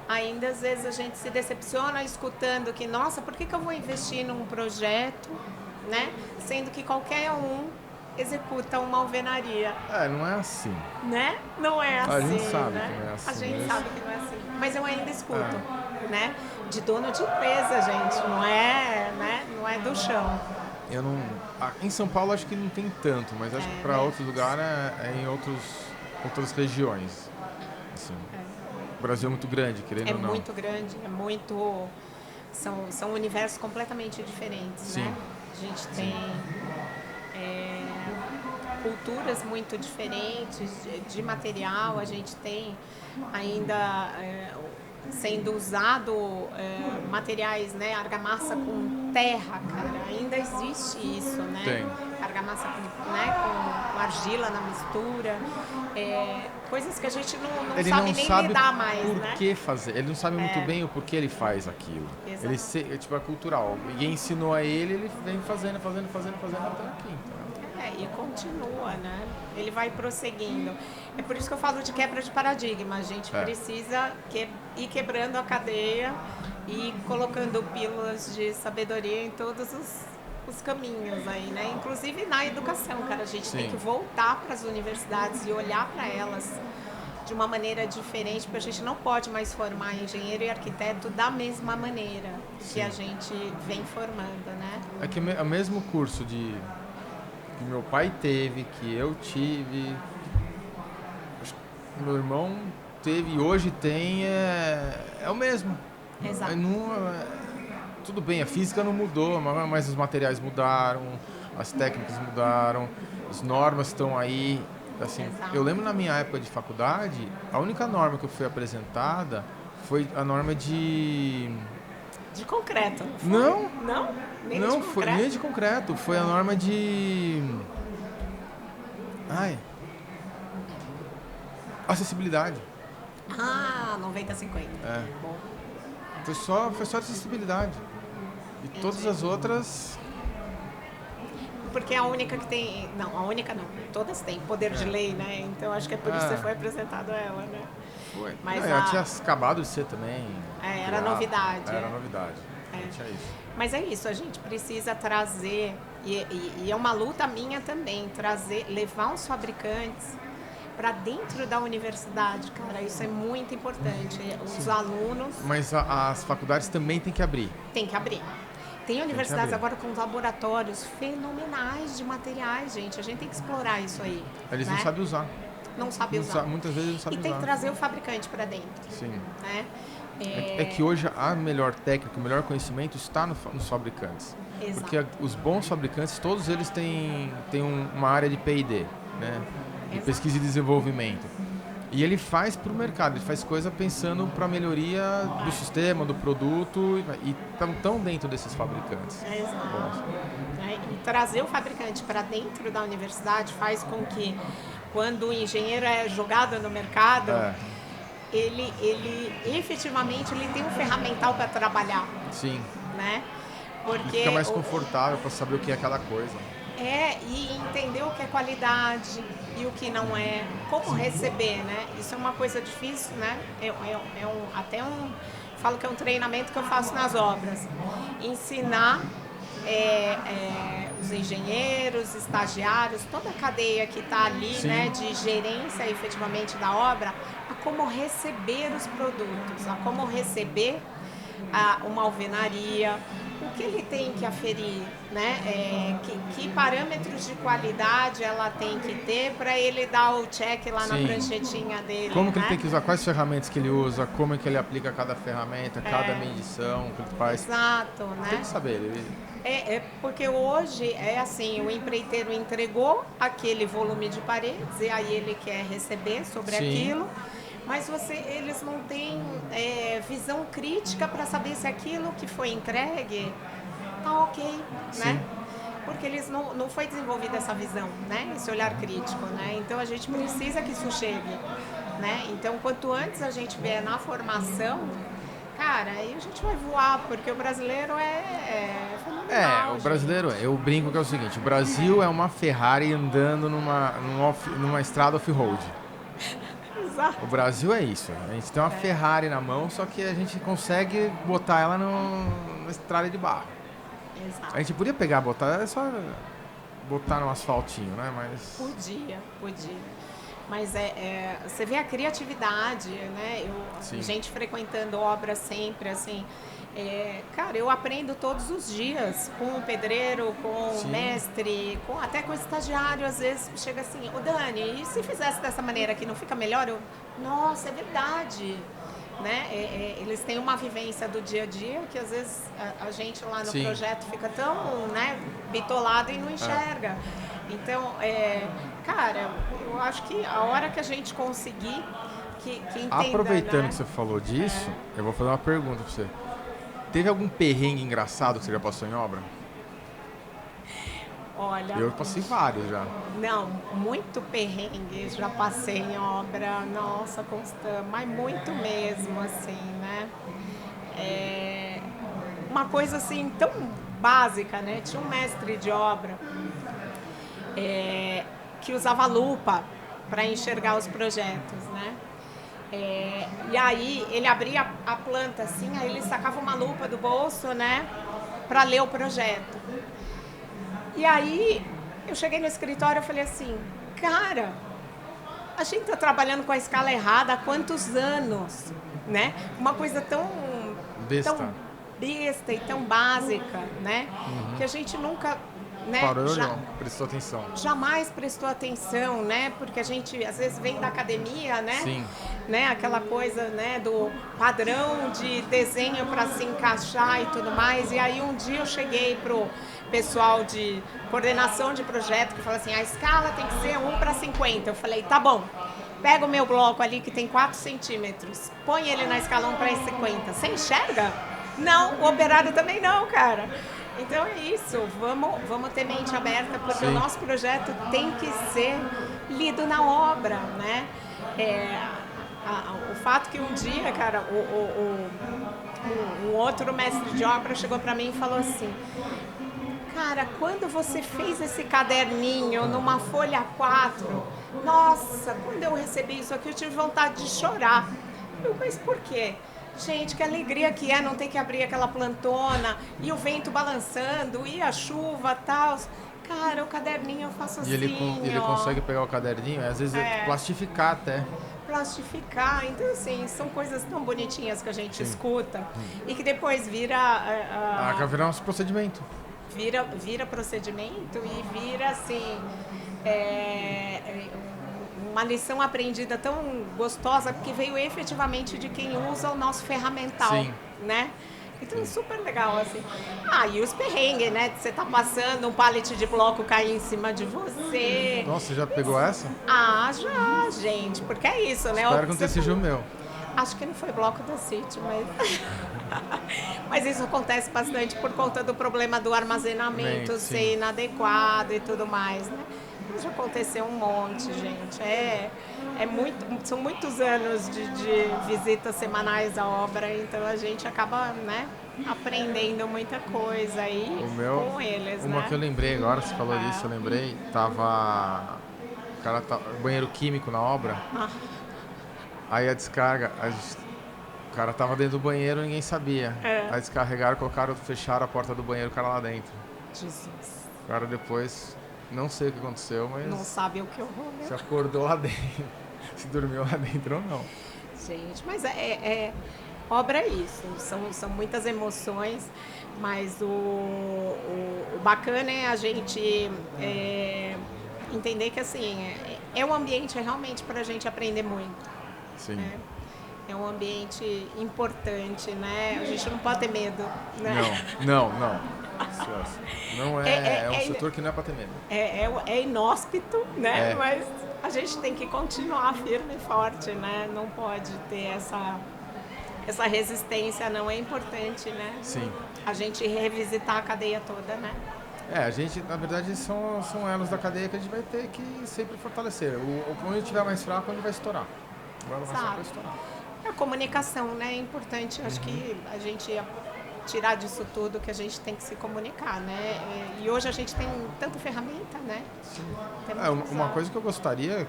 ainda às vezes a gente se decepciona escutando que, nossa, por que eu vou investir num projeto, né? Sendo que qualquer um executa uma alvenaria. Não é assim. Né? Não é assim, A gente sabe né? que não é assim. A gente sabe que não é assim. Mas eu ainda escuto, né? De dono de empresa, gente. Não é, né? Não é do chão. Eu não... Em São Paulo acho que não tem tanto, mas acho que para outros lugares é em outras regiões. Assim. O Brasil é muito grande, querendo ou não. É muito grande, é muito... São universos completamente diferentes, Sim. né? A gente tem culturas muito diferentes de material, a gente tem ainda sendo usado materiais, né, argamassa com terra, cara, ainda existe isso, né? Tem. Argamassa com argila na mistura, coisas que a gente não Ele sabe não nem sabe lidar mais, por né? que fazer. Ele não sabe muito bem o porquê ele faz aquilo. Exato. Tipo, é cultural. Ninguém ensinou a ele vem fazendo até aqui. Então. E continua, né? Ele vai prosseguindo. É por isso que eu falo de quebra de paradigma. A gente precisa ir quebrando a cadeia e colocando pílulas de sabedoria em todos os caminhos aí, né? Inclusive na educação, cara. A gente tem que voltar para as universidades e olhar para elas de uma maneira diferente, porque a gente não pode mais formar engenheiro e arquiteto da mesma maneira que a gente vem formando, né? É que o mesmo curso que meu pai teve, que eu tive, meu irmão teve e hoje tem, é o mesmo. Exato. Tudo bem, a física não mudou, mas os materiais mudaram, as técnicas mudaram, as normas estão aí. Assim, eu lembro na minha época de faculdade, a única norma que eu fui apresentada foi a norma de concreto. Não? Não? Não, foi nem de concreto. Foi a norma de... acessibilidade. 90-50. Bom. Foi só acessibilidade. E todas as outras... Porque é a única que tem... Não, a única não. Todas têm poder de lei, né? Então acho que é por isso que você foi apresentado a ela, né? Foi. Mas ela tinha acabado de ser também. Era novidade. Era novidade. Tinha isso. Mas é isso, a gente precisa trazer, e é uma luta minha também, levar os fabricantes para dentro da universidade, cara, isso é muito importante. Os alunos... Mas as faculdades também têm que abrir. Tem que abrir. Tem universidades agora com laboratórios fenomenais de materiais, gente. A gente tem que explorar isso aí. Eles não sabem usar. Não sabem usar. Muitas vezes não sabem usar. E tem que trazer o fabricante para dentro. Sim. Né? É que hoje a melhor técnica, o melhor conhecimento está nos fabricantes. Exato. Porque os bons fabricantes, todos eles têm uma área de P&D, né? De pesquisa e desenvolvimento. E ele faz para o mercado, ele faz coisa pensando para a melhoria do sistema, do produto, e estão dentro desses fabricantes. Exato. E trazer o fabricante para dentro da universidade faz com que, quando o engenheiro é jogado no mercado... Ele efetivamente ele tem um ferramental para trabalhar. Sim. Né? Porque fica mais confortável para saber o que é aquela coisa. E entender o que é qualidade e o que não é, como receber, né? Isso é uma coisa difícil, né? Falo que é um treinamento que eu faço nas obras. Ensinar os engenheiros, estagiários, toda a cadeia que está ali, né, de gerência efetivamente da obra, a como receber os produtos, a como receber uma alvenaria, o que ele tem que aferir, né? Que parâmetros de qualidade ela tem que ter para ele dar o check lá na Sim. pranchetinha dele, Como que né? ele tem que usar, quais ferramentas que ele usa, como é que ele aplica cada ferramenta, cada medição que ele faz. Exato, Tem né? que saber. Porque hoje é assim, o empreiteiro entregou aquele volume de paredes e aí ele quer receber sobre Sim. aquilo, mas eles não têm visão crítica para saber se aquilo que foi entregue tá ok, né? Porque eles não foi desenvolvida essa visão, né? Esse olhar crítico, né? Então a gente precisa que isso chegue, né? Então quanto antes a gente vier na formação, cara, aí a gente vai voar, porque o brasileiro é fenomenal. O brasileiro, eu brinco que é o seguinte, o Brasil é uma Ferrari andando numa estrada off-road. Exato. O Brasil é isso, a gente tem uma Ferrari na mão, só que a gente consegue botar ela na estrada de barro. Exato. A gente podia pegar, é só botar no asfaltinho, né? Mas... Podia. Mas você vê a criatividade, né? Gente frequentando obra sempre, assim. Cara, eu aprendo todos os dias com o pedreiro, com o mestre, até com o estagiário. Às vezes chega assim, ô Dani, e se fizesse dessa maneira aqui, não fica melhor? Nossa, é verdade. Né? Eles têm uma vivência do dia a dia que às vezes a gente lá no projeto fica tão, né, bitolado e não enxerga. Então, cara, eu acho que a hora que a gente conseguir que entenda... Aproveitando, né? que você falou disso, eu vou fazer uma pergunta pra você. Teve algum perrengue engraçado que você já passou em obra? Olha, eu passei vários já. Não, muito perrengue, já passei em obra, nossa, constante, mas muito mesmo, assim, né? Uma coisa assim tão básica, né? Tinha um mestre de obra que usava lupa para enxergar os projetos, né? E aí ele abria a planta assim, aí ele sacava uma lupa do bolso, né? Para ler o projeto. E aí eu cheguei no escritório e falei assim, cara, a gente está trabalhando com a escala errada há quantos anos, né? Uma coisa tão besta e tão básica, né? Que a gente nunca, né? Parou, não, prestou atenção. Jamais prestou atenção, né? Porque a gente às vezes vem da academia, né? Sim. Né? Aquela coisa, né? Do padrão de desenho para se encaixar e tudo mais. E aí um dia eu cheguei pro pessoal de coordenação de projeto que fala assim, a escala tem que ser 1:50. Eu falei, tá bom, pega o meu bloco ali que tem 4 centímetros, põe ele na escala 1:50. Você enxerga? Não, o operário também não, cara. Então é isso, vamos ter mente aberta, porque o nosso projeto tem que ser lido na obra, né? O fato que um dia, cara, um outro mestre de obra chegou para mim e falou assim, cara, quando você fez esse caderninho numa folha 4, nossa, quando eu recebi isso aqui eu tive vontade de chorar. Mas por quê? Gente, que alegria que é não ter que abrir aquela plantona e o vento balançando e a chuva e tal. Cara, o caderninho eu faço assim, ele consegue pegar o caderninho, às vezes plastificar até. Plastificar, então assim, são coisas tão bonitinhas que a gente escuta e que depois vira... virar um procedimento. Vira procedimento e vira assim... uma lição aprendida tão gostosa, porque veio efetivamente de quem usa o nosso ferramental, né? Então é super legal, assim. E os perrengues, né? Você tá passando, um pallet de bloco cair em cima de você. Nossa, você já pegou essa? Já, gente, porque é isso, né? Espero que não tenha sido o meu. Acho que não foi bloco da City, mas... mas isso acontece bastante por conta do problema do armazenamento ser inadequado e tudo mais, né? Já aconteceu um monte, gente. São muitos anos de visitas semanais à obra, então a gente acaba, né, aprendendo muita coisa aí com eles, uma que eu lembrei agora, você falou disso, eu lembrei, tava banheiro químico na obra, aí a descarga, o cara tava dentro do banheiro e ninguém sabia. Aí descarregaram, fecharam a porta do banheiro, o cara lá dentro. Jesus. O cara depois... Não sei o que aconteceu, mas... Não sabe o que horror, né? Se acordou lá dentro. Se dormiu lá dentro ou não. Gente, mas Obra é isso, são muitas emoções, mas o bacana é a gente entender que assim, é um ambiente realmente para a gente aprender muito. Sim. Né? É um ambiente importante, né? A gente não pode ter medo, né? Não. Não é um setor que não é para ter medo. É inóspito, né? É. Mas a gente tem que continuar firme e forte, né? Não pode ter essa resistência, não é importante, né? Sim. A gente revisitar a cadeia toda, né? A gente, na verdade, são elos da cadeia que a gente vai ter que sempre fortalecer. Onde estiver mais fraco, onde vai estourar. Vai estourar. A comunicação, né? É importante, acho que a gente tirar disso tudo que a gente tem que se comunicar, né? E hoje a gente tem tanta ferramenta, né? Uma coisa que eu gostaria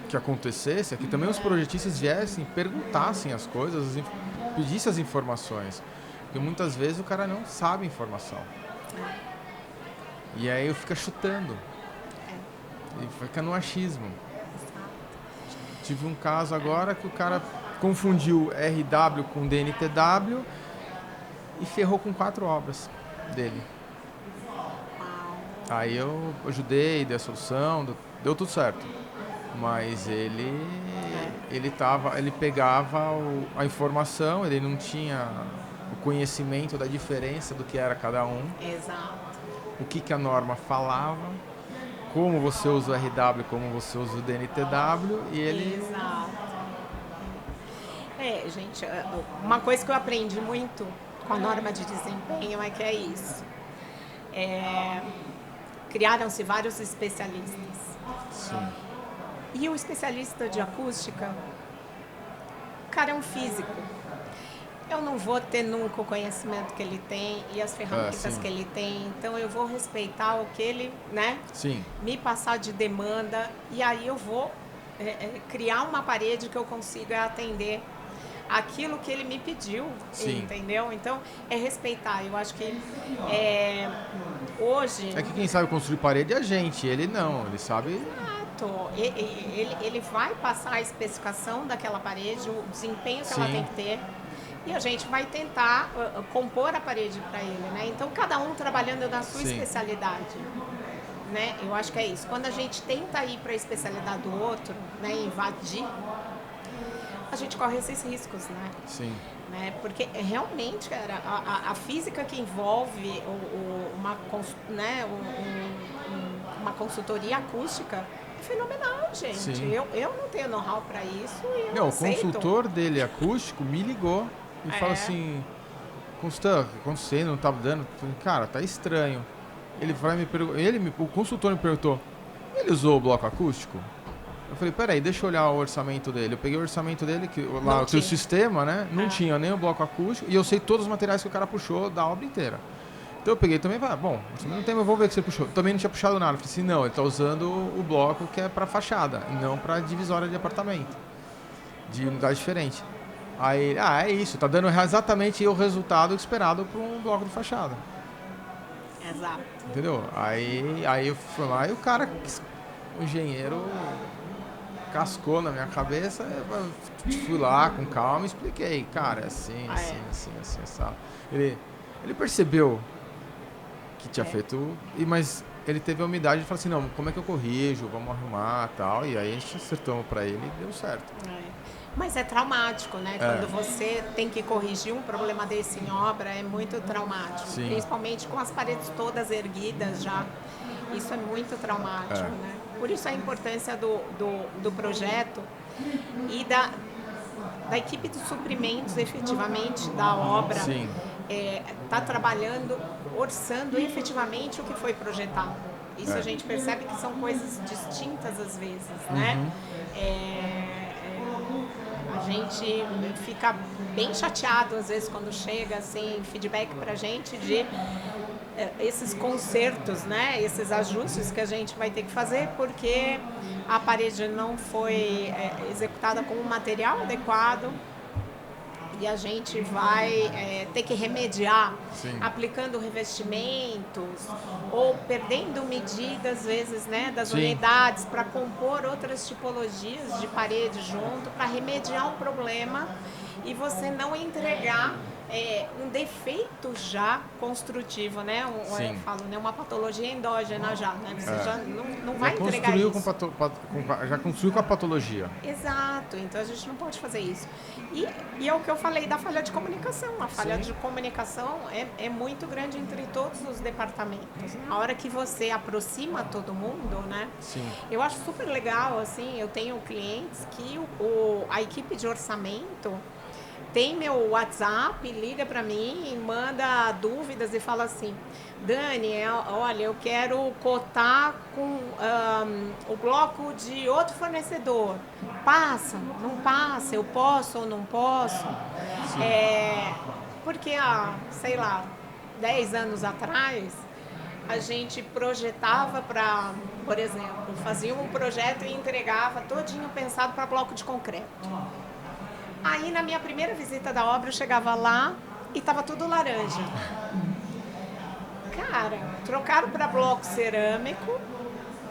que acontecesse é que também os projetistas viessem, perguntassem as coisas, pedissem as informações. Porque muitas vezes o cara não sabe a informação. E aí fica chutando. E fica no achismo. Tive um caso agora que o cara confundiu RW com DNTW e ferrou com 4 obras dele. Aí eu ajudei, dei a solução, deu tudo certo. Mas ele pegava a informação, ele não tinha o conhecimento da diferença do que era cada um. Exato. O que a norma falava, como você usa o RW, como você usa o DNTW, e ele... Exato. Gente, uma coisa que eu aprendi muito com a norma de desempenho é que é isso. Criaram-se vários especialistas. Sim. E o especialista de acústica, o cara é um físico. Eu não vou ter nunca o conhecimento que ele tem e as ferramentas que ele tem, então eu vou respeitar o que ele, né, me passar de demanda, e aí eu vou criar uma parede que eu consiga atender aquilo que ele me pediu, entendeu? Então, é respeitar. Eu acho que hoje... É que quem sabe construir parede é a gente, ele não, ele sabe... Ele vai passar a especificação daquela parede, o desempenho que ela tem que ter, e a gente vai tentar compor a parede para ele, né? Então, cada um trabalhando na sua especialidade, né? Eu acho que é isso. Quando a gente tenta ir para a especialidade do outro, né, invadir, a gente corre esses riscos, né? Sim. Né? Porque realmente, cara, a física que envolve uma consultoria acústica é fenomenal, gente. Eu não tenho know-how para isso e eu não aceito. O consultor dele acústico me ligou e falou assim: Constan, você não estava dando? Falei, cara, tá estranho. O consultor me perguntou: ele usou o bloco acústico? Eu falei, peraí, deixa eu olhar o orçamento dele. Eu peguei o orçamento dele, lá o sistema, né? Não tinha nem o bloco acústico, e eu sei todos os materiais que o cara puxou da obra inteira. Então eu peguei também e falei, bom, não tem, eu vou ver que você puxou. Também não tinha puxado nada. Eu falei assim, não, ele tá usando o bloco que é para fachada, não para divisória de apartamento, de unidade diferente. Aí, é isso, tá dando exatamente o resultado esperado para um bloco de fachada. Exato. Entendeu? Aí eu fui lá e o cara, o engenheiro... cascou na minha cabeça, eu fui lá com calma e expliquei, cara, assim. Ele percebeu que tinha feito, mas ele teve a humildade de falar assim, não, como é que eu corrijo, vamos arrumar e tal, e aí a gente acertou pra ele e deu certo. Mas é traumático, né? Quando você tem que corrigir um problema desse em obra, é muito traumático, principalmente com as paredes todas erguidas já, isso é muito traumático, né? Por isso a importância do projeto e da equipe de suprimentos, efetivamente, da obra, tá trabalhando, orçando efetivamente o que foi projetado. Isso a gente percebe que são coisas distintas às vezes, né? A gente fica bem chateado às vezes quando chega assim, feedback pra gente de esses consertos, né? Esses ajustes que a gente vai ter que fazer porque a parede não foi executada com o material adequado e a gente vai ter que remediar aplicando revestimentos ou perdendo medidas, às vezes, né, das unidades para compor outras tipologias de parede junto, para remediar um problema e você não entregar um defeito já construtivo, né? Eu falo, né? Uma patologia endógena já, né? Você já não vai entregar isso. Já construiu com a patologia. Exato, então a gente não pode fazer isso. E é o que eu falei da falha de comunicação. A falha de comunicação é muito grande entre todos os departamentos. Na hora que você aproxima todo mundo, né? Sim. Eu acho super legal, assim, eu tenho clientes que a equipe de orçamento tem meu WhatsApp, liga para mim, manda dúvidas e fala assim: Dani, olha, eu quero cotar com o bloco de outro fornecedor. Passa? Não passa? Eu posso ou não posso? Porque sei lá, 10 anos atrás, a gente projetava para, por exemplo, fazia um projeto e entregava todinho pensado para bloco de concreto. Aí, na minha primeira visita da obra, eu chegava lá e estava tudo laranja. Cara, trocaram para bloco cerâmico,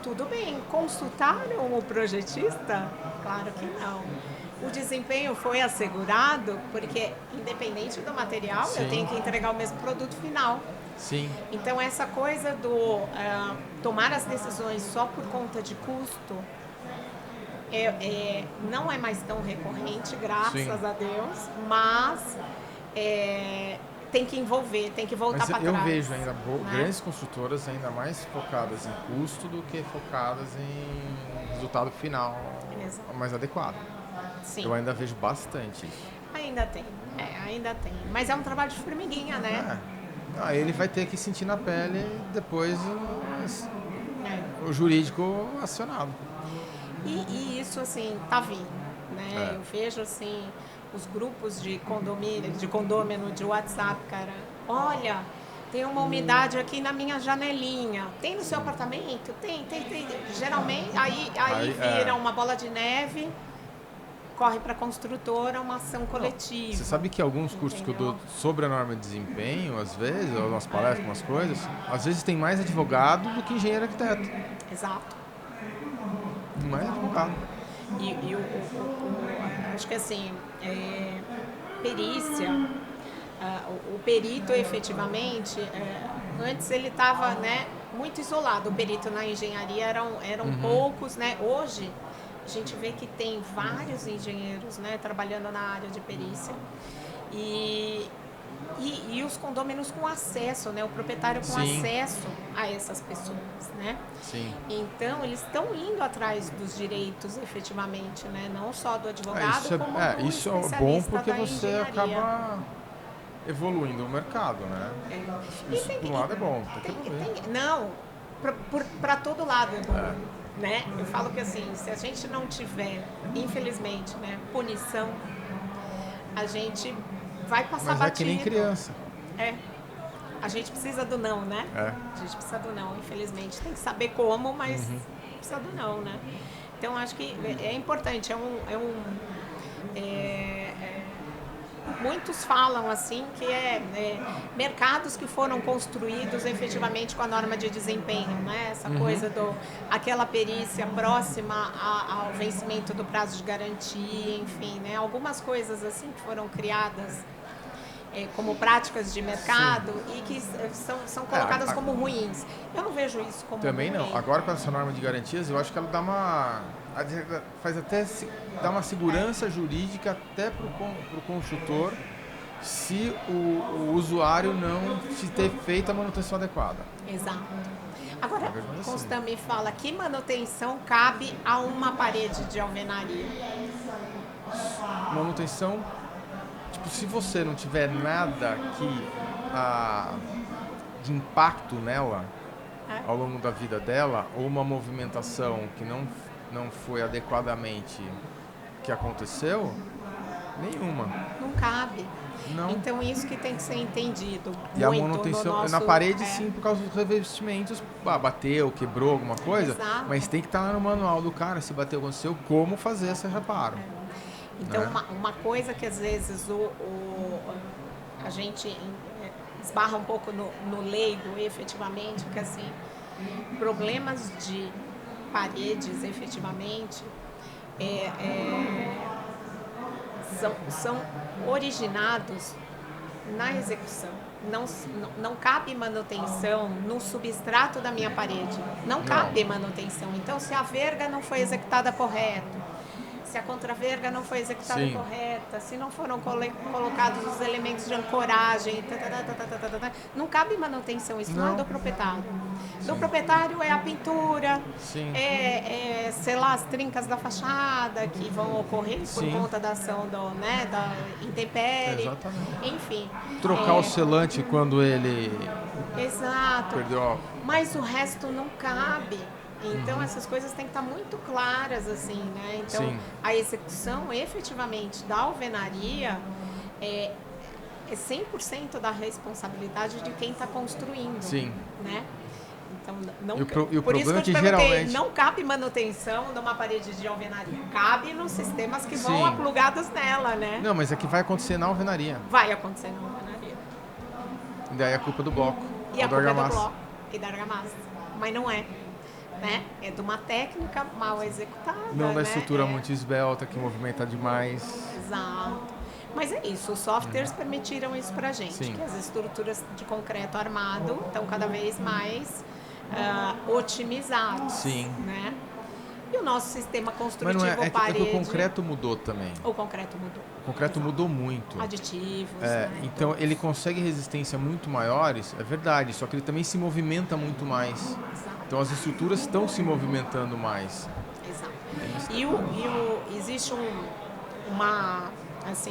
tudo bem. Consultaram o projetista? Claro que não. O desempenho foi assegurado porque, independente do material, eu tenho que entregar o mesmo produto final. Sim. Então, essa coisa do tomar as decisões só por conta de custo não é mais tão recorrente, graças a Deus, mas tem que envolver, tem que voltar para trás. Eu vejo ainda grandes construtoras ainda mais focadas em custo do que focadas em resultado final mais adequado. Sim. Eu ainda vejo bastante isso. Ainda tem. Mas é um trabalho de formiguinha, né? Ele vai ter que sentir na pele depois o jurídico acionado. E isso, assim, tá vindo, né? Eu vejo, assim, os grupos de condômino de WhatsApp, cara. Olha, tem uma umidade aqui na minha janelinha. Tem no seu apartamento? Tem. Geralmente, aí vira uma bola de neve, corre para a construtora, uma ação coletiva. Você sabe que alguns cursos que eu dou sobre a norma de desempenho, às vezes, ou nas palestras, umas coisas, às vezes tem mais advogado do que engenheiro arquiteto. Exato. Mais advogado. Acho que assim, perícia, o perito efetivamente, antes ele estava, né, muito isolado. O perito na engenharia eram poucos, né? Hoje a gente vê que tem vários engenheiros, né, trabalhando na área de perícia e os condôminos com acesso, né, o proprietário com acesso a essas pessoas, né? Sim. Então eles estão indo atrás dos direitos efetivamente, né? Não só do advogado, como do isso é bom porque você acaba evoluindo o mercado, né? Isso por um lado é bom. Não, para todo lado é bom. Né? Eu falo que assim, se a gente não tiver, infelizmente, né, punição, a gente vai passar batido. Mas é que nem criança. A gente precisa do não, né? A gente precisa do não, infelizmente. Tem que saber como, mas precisa do não, né? Então, acho que é importante. Muitos falam assim que mercados que foram construídos efetivamente com a norma de desempenho, né? Essa coisa aquela perícia próxima ao vencimento do prazo de garantia, enfim, né? Algumas coisas assim que foram criadas como práticas de mercado e que são colocadas como ruins. Eu não vejo isso como também ruim. Não. Agora com essa norma de garantias, eu acho que ela dá uma segurança jurídica até para o consultor se o usuário não ter feito a manutenção adequada. Exato. Agora, Constant me fala, que manutenção cabe a uma parede de alvenaria? Manutenção, tipo, se você não tiver nada de impacto nela ao longo da vida dela, ou uma movimentação que não foi adequadamente que aconteceu, nenhuma. Não cabe. Não. Então isso que tem que ser entendido. E a manutenção na parede sim, por causa dos revestimentos, bateu, quebrou alguma coisa, mas tem que estar lá no manual do cara, se bateu, aconteceu, como fazer esse reparo. Então uma coisa que às vezes a gente esbarra um pouco no leigo efetivamente, que assim, problemas de paredes efetivamente são originados na execução. Não cabe manutenção no substrato da minha parede. Não cabe manutenção. Então, se a verga não foi executada correto, se a contraverga não foi executada correta, se não foram colocados os elementos de ancoragem, não cabe manutenção, isso não é do proprietário. Do proprietário é a pintura, sei lá, as trincas da fachada que vão ocorrer por conta da ação da intempérie. Exatamente. Enfim. Trocar o selante quando ele perdeu. Mas o resto não cabe. Então, essas coisas têm que estar muito claras, assim, né? Então, a execução, efetivamente, da alvenaria é 100% da responsabilidade de quem está construindo, né? Então, por isso que eu te perguntei, não cabe manutenção numa parede de alvenaria. Cabe nos sistemas que vão plugados nela, né? Não, mas é que vai acontecer na alvenaria. Vai acontecer na alvenaria. E daí é culpa do bloco. E a culpa é do bloco e da argamassa. Mas não é. Né? É de uma técnica mal executada. Não da estrutura muito esbelta, que movimenta demais. Exato. Mas é isso, os softwares permitiram isso pra gente, que as estruturas de concreto armado estão cada vez mais otimizadas. Né? E o nosso sistema construtivo parede... É que o concreto mudou também. O concreto mudou. O concreto mudou muito. Aditivos. Então ele consegue resistência muito maiores, é verdade, só que ele também se movimenta muito mais. Exato. Então as estruturas estão se movimentando mais. Exato. Existe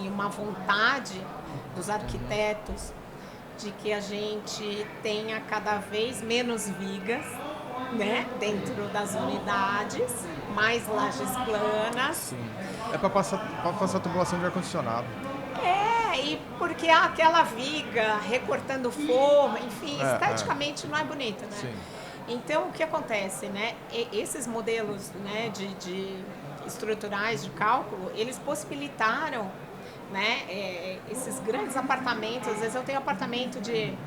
uma vontade dos arquitetos de que a gente tenha cada vez menos vigas, né, dentro das unidades, mais lajes planas. É para passar tubulação de ar-condicionado. E porque aquela viga recortando forro, enfim, esteticamente não é bonito, né? Então, o que acontece, né? Esses modelos, né, de estruturais de cálculo, eles possibilitaram, né, esses grandes apartamentos. Às vezes eu tenho apartamento de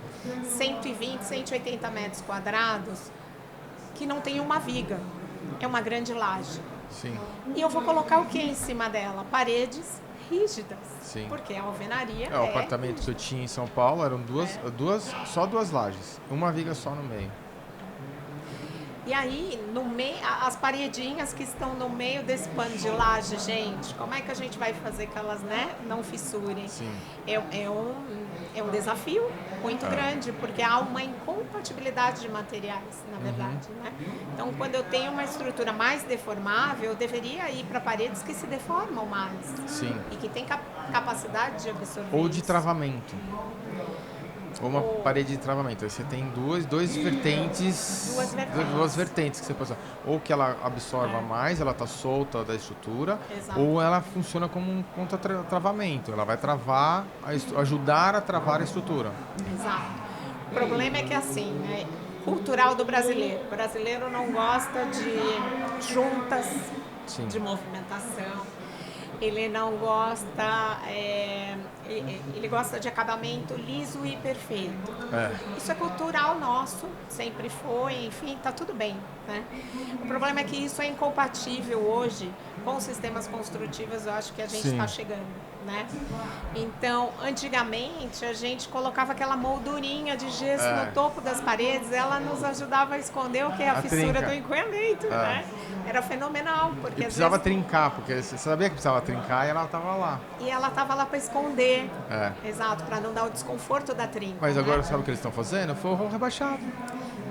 120, 180 metros quadrados que não tem uma viga, é uma grande laje. E eu vou colocar o que em cima dela? Paredes rígidas, porque a alvenaria o apartamento que eu tinha em São Paulo eram só duas lajes, uma viga só no meio. E aí, no meio, as paredinhas que estão no meio desse pano de laje, gente, como é que a gente vai fazer que elas, né, não fissurem? É um desafio muito grande, porque há uma incompatibilidade de materiais, na verdade, né? Então, quando eu tenho uma estrutura mais deformável, eu deveria ir para paredes que se deformam mais. E que têm capacidade de absorver. Ou de travamento. Ou uma parede de travamento. Aí você tem duas vertentes que você pode usar. Ou que ela absorva mais, ela está solta da estrutura, ou ela funciona como um contra-travamento. Ela vai travar, ajudar a travar a estrutura. Exato. O problema é que assim, né, cultural do brasileiro. O brasileiro não gosta de juntas, de movimentação. Ele não gosta, ele gosta de acabamento liso e perfeito. Isso é cultural nosso, sempre foi, enfim, tá tudo bem, né? O problema é que isso é incompatível hoje com os sistemas construtivos, eu acho que a gente está chegando, né? Então, antigamente, a gente colocava aquela moldurinha de gesso no topo das paredes, ela nos ajudava a esconder o que é a fissura do encoiamento, né? Era fenomenal, porque precisava trincar, porque você sabia que precisava trincar e ela estava lá. E ela estava lá para esconder. Exato, para não dar o desconforto da trinca. Mas agora sabe o que eles estão fazendo? Forro rebaixado.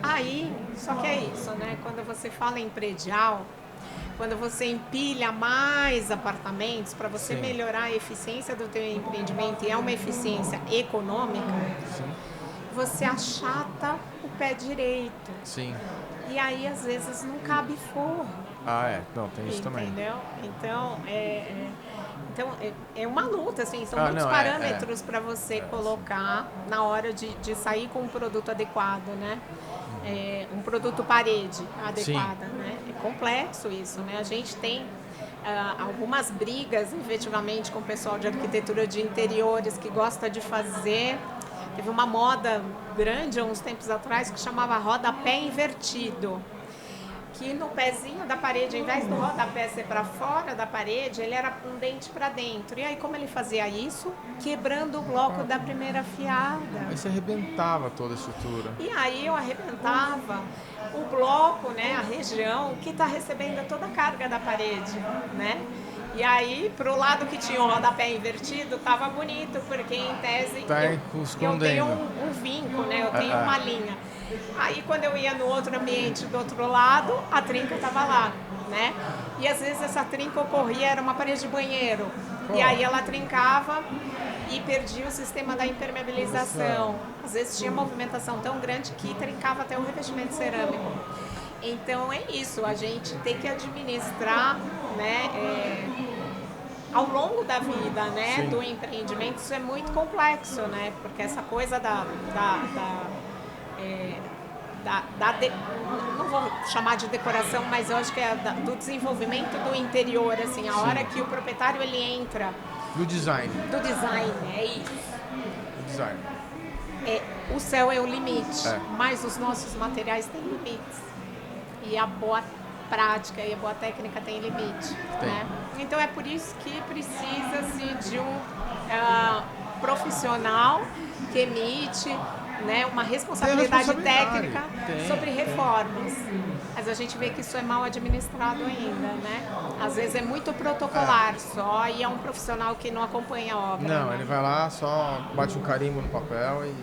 Aí, só que é isso, né? Quando você fala em predial, quando você empilha mais apartamentos para você melhorar a eficiência do teu empreendimento, e é uma eficiência econômica, você achata o pé direito. E aí, às vezes, não cabe forro. Não, tem isso também. Entendeu? Então, é uma luta, assim, são muitos parâmetros para você colocar na hora de sair com um produto adequado, né? Um produto parede adequada, né? É complexo isso, né? A gente tem algumas brigas, efetivamente, com o pessoal de arquitetura de interiores que gosta de fazer. Teve uma moda grande há uns tempos atrás que chamava rodapé invertido, que no pezinho da parede, ao invés do rodapé ser para fora da parede, ele era um dente para dentro. E aí como ele fazia isso? Quebrando o bloco da primeira fiada. Aí você arrebentava toda a estrutura. E aí eu arrebentava o bloco, né, a região que está recebendo toda a carga da parede, né? E aí, pro lado que tinha o rodapé invertido, tava bonito, porque em tese Tá eu tenho um vinco, né? Eu tenho uma linha. Aí quando eu ia no outro ambiente do outro lado, a trinca tava lá, né? E às vezes essa trinca ocorria, era uma parede de banheiro. E aí ela trincava e perdia o sistema da impermeabilização. Às vezes tinha movimentação tão grande que trincava até o revestimento cerâmico. Então é isso, a gente tem que administrar, né, ao longo da vida, né, do empreendimento. Isso é muito complexo, né, porque essa coisa não vou chamar de decoração, mas eu acho que é do desenvolvimento do interior, assim, a hora que o proprietário ele entra. Do design. Do design, é isso. Do design. O céu é o limite, mas os nossos materiais têm limites. E a boa prática e a boa técnica tem limite. Né? Então é por isso que precisa-se de um profissional que emite, né, uma responsabilidade técnica sobre reformas. Mas a gente vê que isso é mal administrado ainda, né? Às vezes é muito protocolar só e é um profissional que não acompanha a obra. Não, né? ele vai lá, só bate um carimbo no papel e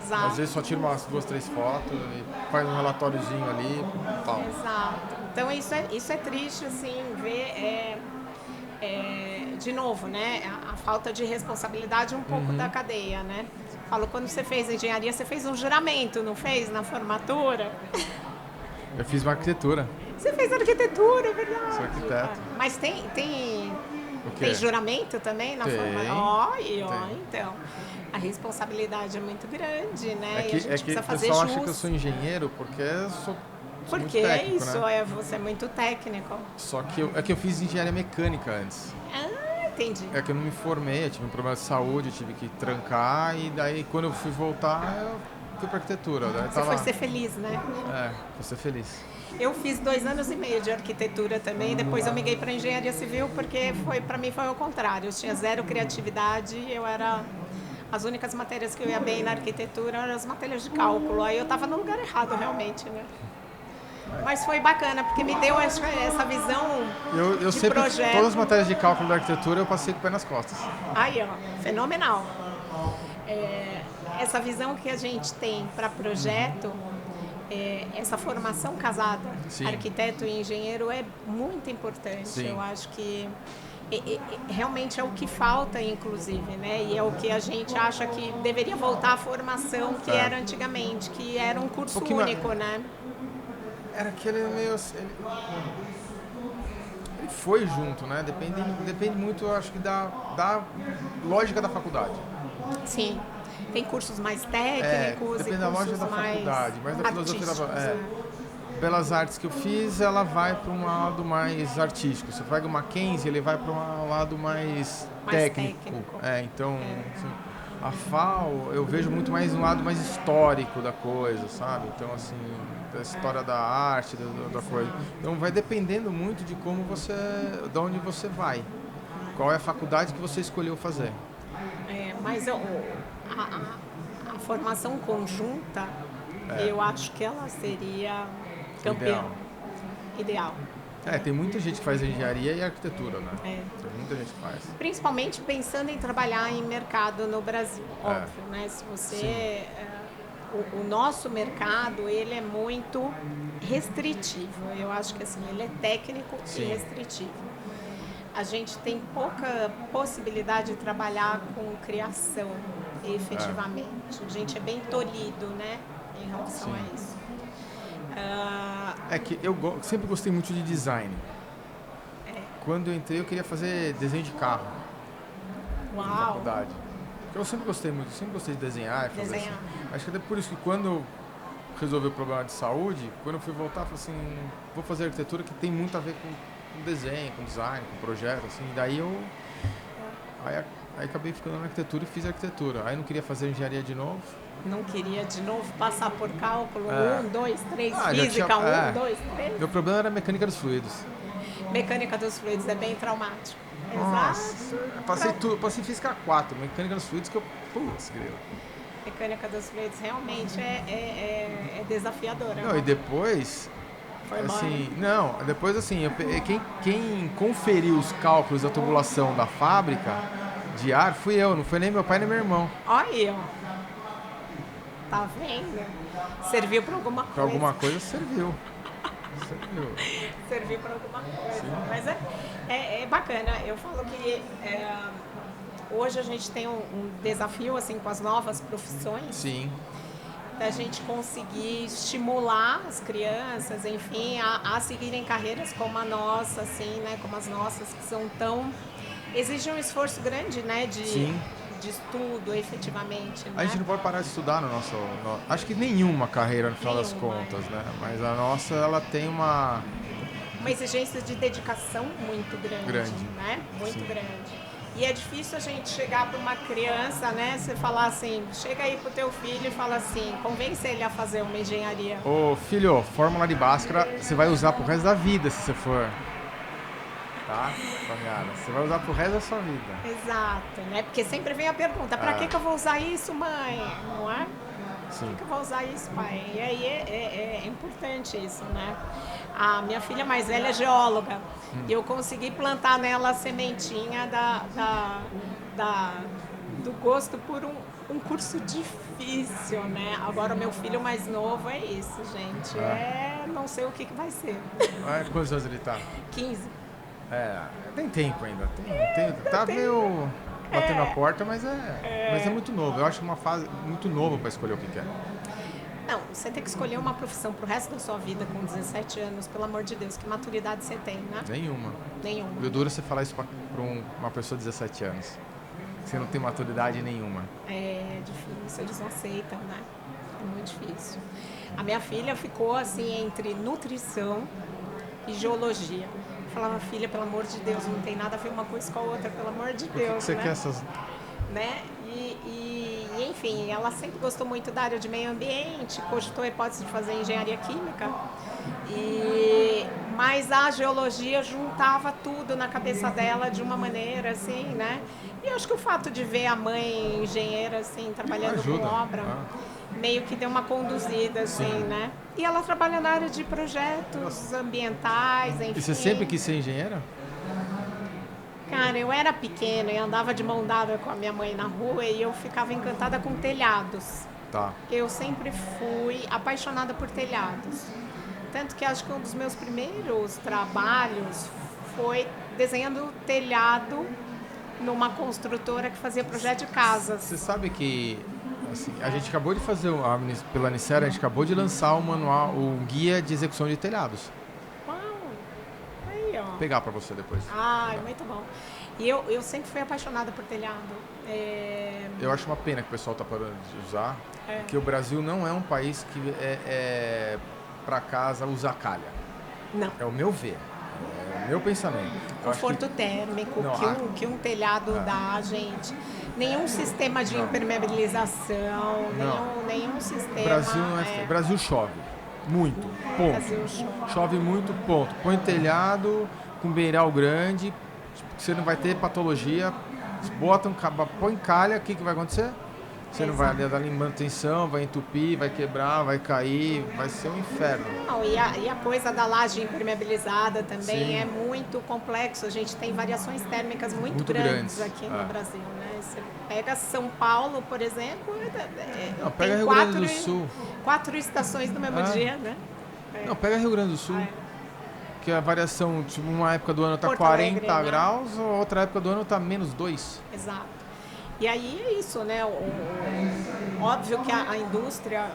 Exato. às vezes só tira umas 2, 3 fotos e faz um relatóriozinho ali e tal. Exato. Então isso é triste, assim, ver de novo, né? A falta de responsabilidade um pouco da cadeia, né? Falo, quando você fez engenharia, você fez um juramento, não fez? Na formatura? Eu fiz uma arquitetura. Você fez arquitetura, é verdade. Sou arquiteto. Mas tem O quê? Tem juramento também na Tem, formatura? Então. A responsabilidade é muito grande, né? E a gente precisa fazer o pessoal jus. acha que eu sou engenheiro porque eu sou Porque muito técnico, isso, né? você é muito técnico. Só que eu fiz engenharia mecânica antes. Ah, entendi. É que eu não me formei, eu tive um problema de saúde, eu tive que trancar e daí quando eu fui voltar, eu fui pra arquitetura. Daí Você foi ser feliz, né? Fui ser feliz. Eu fiz 2 anos e meio de arquitetura também, depois eu migrei para engenharia civil porque para mim foi o contrário. Eu tinha zero criatividade, as únicas matérias que eu ia bem na arquitetura eram as matérias de cálculo. Aí eu estava no lugar errado realmente, né? Mas foi bacana, porque me deu essa visão Eu de sempre, projeto. todas as matérias de cálculo da arquitetura eu passei com o pé nas costas. Aí, ó, fenomenal. Essa visão que a gente tem para projeto, essa formação casada, Sim. arquiteto e engenheiro, é muito importante. Sim. Eu acho que realmente é o que falta, inclusive, né? E é o que a gente acha que deveria voltar à formação que era antigamente, que era um curso único, né? Era aquele meio... Ele foi junto, né? Depende muito, eu acho que da lógica da faculdade. Sim. Tem cursos mais técnicos depende e da cursos lógica da mais faculdade, mas da filosofia Belas Artes que eu fiz, ela vai para um lado mais artístico. Você pega o Mackenzie, ele vai para um lado mais técnico. Então, assim, a FAO, eu vejo muito mais um lado mais histórico da coisa, sabe? Então, assim, da história da arte, da coisa. Então, vai dependendo muito de como de onde você vai. Qual é a faculdade que você escolheu fazer. Mas a formação conjunta, eu acho que ela seria campeã. Ideal. Tem muita gente que faz engenharia e arquitetura, né? Tem muita gente que faz. Principalmente pensando em trabalhar em mercado no Brasil, óbvio, né? Se você... O nosso mercado, ele é muito restritivo. Eu acho que assim, ele é técnico e restritivo. A gente tem pouca possibilidade de trabalhar com criação, efetivamente. A gente é bem tolhido, né, em relação a isso. Que eu sempre gostei muito de design. Quando eu entrei, eu queria fazer desenho de carro. Uau! Na faculdade. Eu sempre gostei muito, sempre gostei de desenhar. Assim. Acho que até por isso que quando eu resolvi o problema de saúde, quando eu fui voltar, eu falei assim, vou fazer arquitetura que tem muito a ver com desenho, com design, com projeto, assim. Daí Aí acabei ficando na arquitetura e fiz arquitetura. Aí não queria fazer engenharia de novo. não queria de novo passar por cálculo 1, 2, 3, já física, tinha- 1, 2, 3. Meu problema era a mecânica dos fluidos. Mecânica dos fluidos é bem traumático. Nossa, Exato. eu passei física 4, mecânica dos fluidos que eu... Putz, grilo. Mecânica dos fluidos realmente é desafiadora. Não, e depois... Foi assim, não, depois assim, quem conferiu os cálculos da tubulação da fábrica de ar fui eu, não foi nem meu pai nem meu irmão. Olha aí, ó. Tá vendo? Serviu pra alguma coisa. Pra alguma coisa serviu. Serviu. Serviu pra alguma coisa. Sim. Mas é bacana. Eu falo que hoje a gente tem um desafio assim com as novas profissões. Sim. Da gente conseguir estimular as crianças, enfim, a seguirem carreiras como a nossa, assim, né? Como as nossas, que são tão... exigem um esforço grande, né? De estudo, efetivamente. A gente não pode parar de estudar no nosso... acho que nenhuma carreira, no final das contas, né? Mas a nossa, ela tem uma exigência de dedicação muito grande. Né? Muito grande. E é difícil a gente chegar para uma criança, né? Você falar assim, chega aí pro teu filho e fala assim, convence ele a fazer uma engenharia. Ô filho, fórmula de Bhaskara você vai usar pro resto da vida se você for. Tá? Caminhada. Você vai usar pro resto da sua vida. Exato, né? Porque sempre vem a pergunta, pra que eu vou usar isso, mãe? Não é? Sim. Por que eu vou usar isso, pai? E aí é importante isso, né? A minha filha mais velha é geóloga. E eu consegui plantar nela a sementinha do gosto por um curso difícil, né? Agora o meu filho mais novo é isso, gente. Não sei o que vai ser. Quantos anos ele tá? 15. Tem tempo ainda. Tá meio batendo a porta, mas é muito novo. Eu acho uma fase muito nova para escolher o que quer. Não, você tem que escolher uma profissão pro resto da sua vida com 17 anos, pelo amor de Deus, que maturidade você tem, né? Nenhuma. Nenhuma. O duro é você falar isso pra uma pessoa de 17 anos. Você não tem maturidade nenhuma. É difícil, eles não aceitam, né? É muito difícil. A minha filha ficou assim entre nutrição e geologia. Eu falava, filha, pelo amor de Deus, não tem nada a ver uma coisa com a outra, pelo amor de Deus. O que você né? quer essas... Né? E, enfim, ela sempre gostou muito da área de meio ambiente, cogitou a hipótese de fazer engenharia química, mas a geologia juntava tudo na cabeça dela de uma maneira assim, né? E eu acho que o fato de ver a mãe engenheira assim, trabalhando com obra, meio que deu uma conduzida assim, né? E ela trabalha na área de projetos ambientais, enfim. E você sempre quis ser engenheira? Cara, eu era pequena e andava de mão dada com a minha mãe na rua e eu ficava encantada com telhados. Tá. Eu sempre fui apaixonada por telhados. Tanto que acho que um dos meus primeiros trabalhos foi desenhando telhado numa construtora que fazia projeto de casas. Você sabe que assim, a gente acabou de fazer, pela Nicera, a gente acabou de lançar o manual, o guia de execução de telhados. Vou pegar pra você depois. Muito bom. E eu sempre fui apaixonada por telhado. Eu acho uma pena que o pessoal tá parando de usar, porque o Brasil não é um país que pra casa usar calha. Não. É o meu ver, é o meu pensamento. Conforto térmico que um telhado dá, gente. Nenhum sistema de impermeabilização, nenhum sistema. Brasil não Brasil chove muito, ponto. Brasil chove muito, ponto. Põe telhado com beiral grande, você não vai ter patologia. Põe calha, o que vai acontecer? Você não vai dar manutenção, vai entupir, vai quebrar, vai cair, vai ser um inferno. Não, e a coisa da laje impermeabilizada também é muito complexo. A gente tem variações térmicas muito grandes aqui no Brasil, né? Você pega São Paulo, por exemplo, pega Rio Grande do Sul. 4 estações no mesmo dia, né? Não, pega Rio Grande do Sul. Que a variação, tipo, uma época do ano tá Porto 40 Alegre, graus, né? Outra época do ano tá -2. Exato. E aí é isso, né? Óbvio que a indústria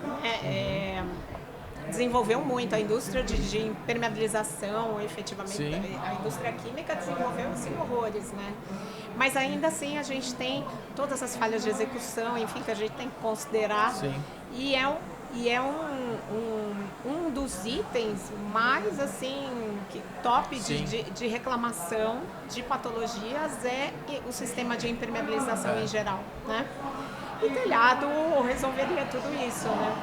desenvolveu muito, a indústria de impermeabilização, efetivamente. Sim. A indústria química desenvolveu assim horrores, né? Mas ainda assim a gente tem todas as falhas de execução, enfim, que a gente tem que considerar. Sim. E é um dos itens mais assim top de reclamação de patologias é o sistema de impermeabilização em geral, né? E telhado resolveria tudo isso, né?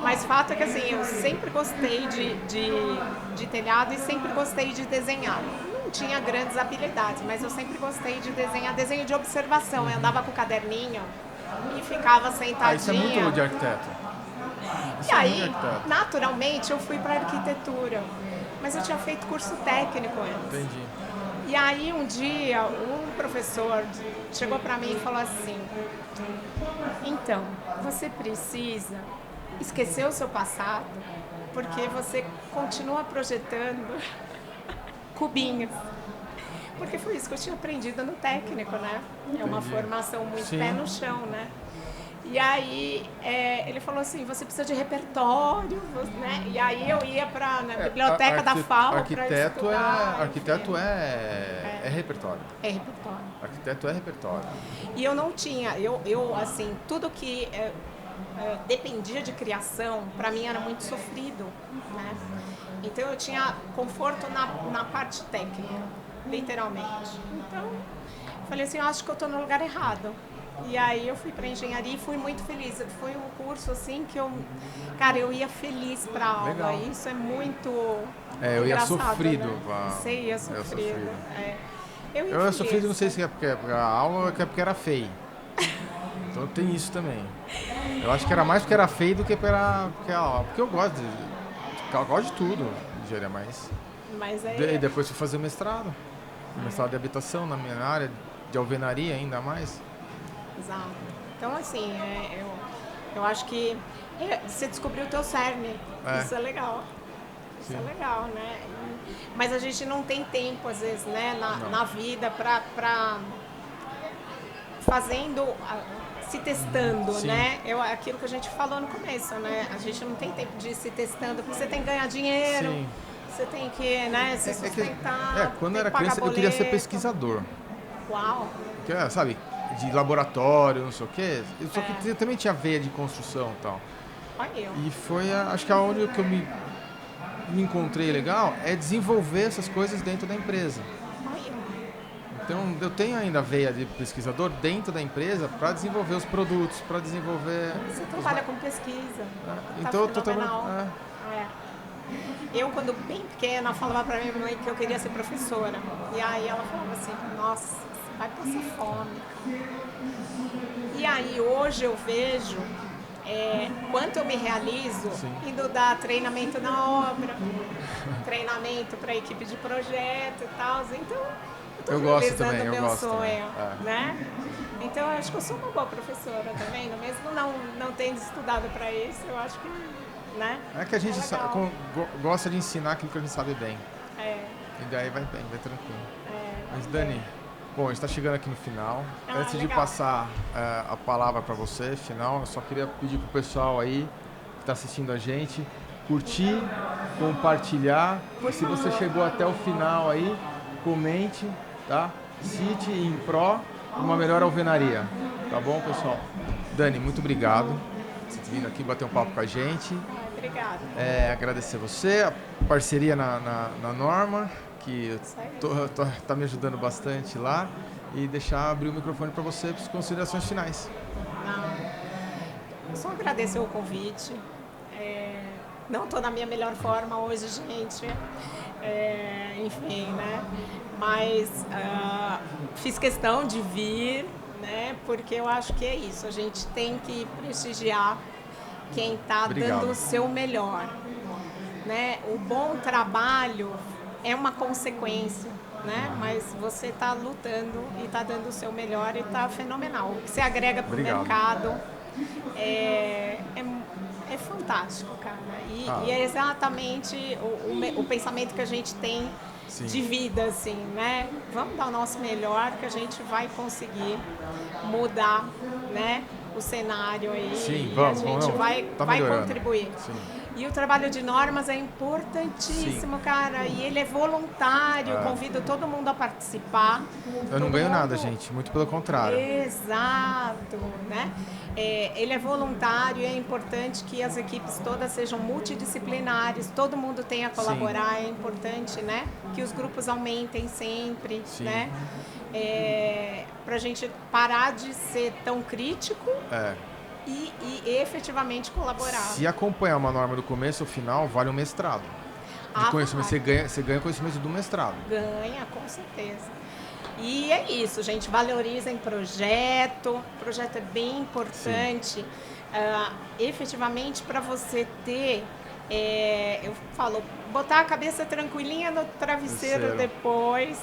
Mas fato é que assim, eu sempre gostei de telhado e sempre gostei de desenhar. Não tinha grandes habilidades, mas eu sempre gostei de desenhar, desenho de observação. Eu andava com o caderninho e ficava sentadinha. Isso é muito de arquiteto. E aí, naturalmente, eu fui para arquitetura. Mas eu tinha feito curso técnico antes. Entendi. E aí, um dia, um professor chegou para mim e falou assim: então, você precisa esquecer o seu passado, porque você continua projetando cubinhos. Porque foi isso que eu tinha aprendido no técnico, né? É uma formação muito pé no chão, né? E aí ele falou assim, você precisa de repertório, né? E aí eu ia para a biblioteca da FAO para estudar. Arquiteto é repertório. É repertório. Arquiteto é repertório. E eu não tinha, eu assim, tudo que dependia de criação, para mim era muito sofrido, né? Então eu tinha conforto na parte técnica, literalmente. Então, falei assim, eu acho que eu estou no lugar errado. E aí eu fui para engenharia e fui muito feliz. Foi um curso assim que eu ia feliz para aula. Legal. Isso é muito eu ia sofrido. Né? Você ia sofrido. Eu ia sofrido, não sei se é porque a aula ou é porque era feio. Então tem isso também. Eu acho que era mais porque era feio do que porque a aula. Porque eu gosto de tudo, engenharia, mas depois fui fazer mestrado de habitação na minha área, de alvenaria ainda mais. Exato. Então, assim, eu acho que você descobriu o teu cerne. Isso é legal. Isso é legal, né? Mas a gente não tem tempo, às vezes, né, na vida para fazendo, se testando, né? Aquilo que a gente falou no começo, né? A gente não tem tempo de ir se testando, porque você tem que ganhar dinheiro, você tem que, né, se sustentar. Quando eu era criança, eu queria ser pesquisador. Uau! Porque, sabe, de laboratório, não sei o quê. Só que eu também tinha veia de construção e tal. E foi, acho que aonde que eu me encontrei legal é desenvolver essas coisas dentro da empresa. Então, eu tenho ainda a veia de pesquisador dentro da empresa para desenvolver os produtos, para desenvolver... Você trabalha com pesquisa. Então, eu tô trabalhando... Eu, quando bem pequena, falava para minha mãe que eu queria ser professora. E aí ela falava assim, nossa, vai passar fome. E aí hoje eu vejo quanto eu me realizo indo dar treinamento na obra, treinamento para a equipe de projeto e tal. Então, eu gosto também, meu sonho, né? Então, eu acho que eu sou uma boa professora também, mesmo não tendo estudado para isso, eu acho que, né? É que a gente gosta de ensinar aquilo que a gente sabe bem. E daí vai bem, vai tranquilo. Mas, Dani, bom, a gente está chegando aqui no final. Antes de passar a palavra para você, final, eu só queria pedir pro pessoal aí que está assistindo a gente curtir, compartilhar. Se você chegou até o final aí, comente, tá? Cite em pró uma melhor alvenaria. Tá bom, pessoal? Dani, muito obrigado por ter vindo aqui bater um papo com a gente. Obrigada. Agradecer você, a parceria na Norma, que tá me ajudando bastante lá, e abrir o microfone para você para as considerações finais. Eu só agradecer o convite. Não estou na minha melhor forma hoje, gente. Enfim, né? Mas fiz questão de vir, né? Porque eu acho que é isso. A gente tem que prestigiar quem está dando o seu melhor, né? O bom trabalho é uma consequência, né? Mas você está lutando e está dando o seu melhor e está fenomenal. O que você agrega para o mercado é fantástico, cara. E é exatamente o pensamento que a gente tem de vida, assim, né? Vamos dar o nosso melhor que a gente vai conseguir mudar, né? O cenário aí. Sim, a gente vai contribuir. Sim. E o trabalho de normas é importantíssimo, cara. E ele é voluntário, convido todo mundo a participar. Eu não ganho nada, gente. Muito pelo contrário. Exato, né? Ele é voluntário e é importante que as equipes todas sejam multidisciplinares, todo mundo tenha a colaborar, é importante, né? Que os grupos aumentem sempre, né? Pra gente parar de ser tão crítico, e efetivamente colaborar. Se acompanhar uma norma do começo ao final, vale um mestrado. De conhecimento, você ganha conhecimento do mestrado. Ganha, com certeza. E é isso, gente, valorizem projeto. O projeto é bem importante. Efetivamente, para você ter, eu falo, botar a cabeça tranquilinha no travesseiro depois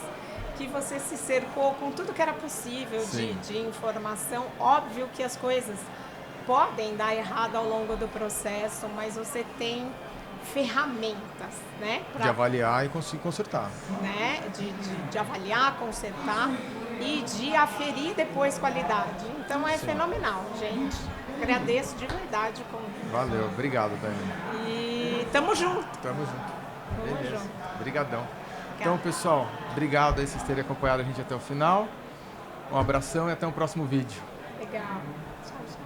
que você se cercou com tudo que era possível de informação. Óbvio que as coisas podem dar errado ao longo do processo, mas você tem ferramentas, né? De avaliar e conseguir consertar. Né? De avaliar, consertar e de aferir depois qualidade. Então é fenomenal, gente. Agradeço de verdade o convite. Valeu, obrigado, Dani. E tamo junto. Tamo junto. Beleza. Obrigadão. Então, Obrigada. pessoal, obrigado aí vocês terem acompanhado a gente até o final. Um abração e até o próximo vídeo. Legal. Tchau, tchau.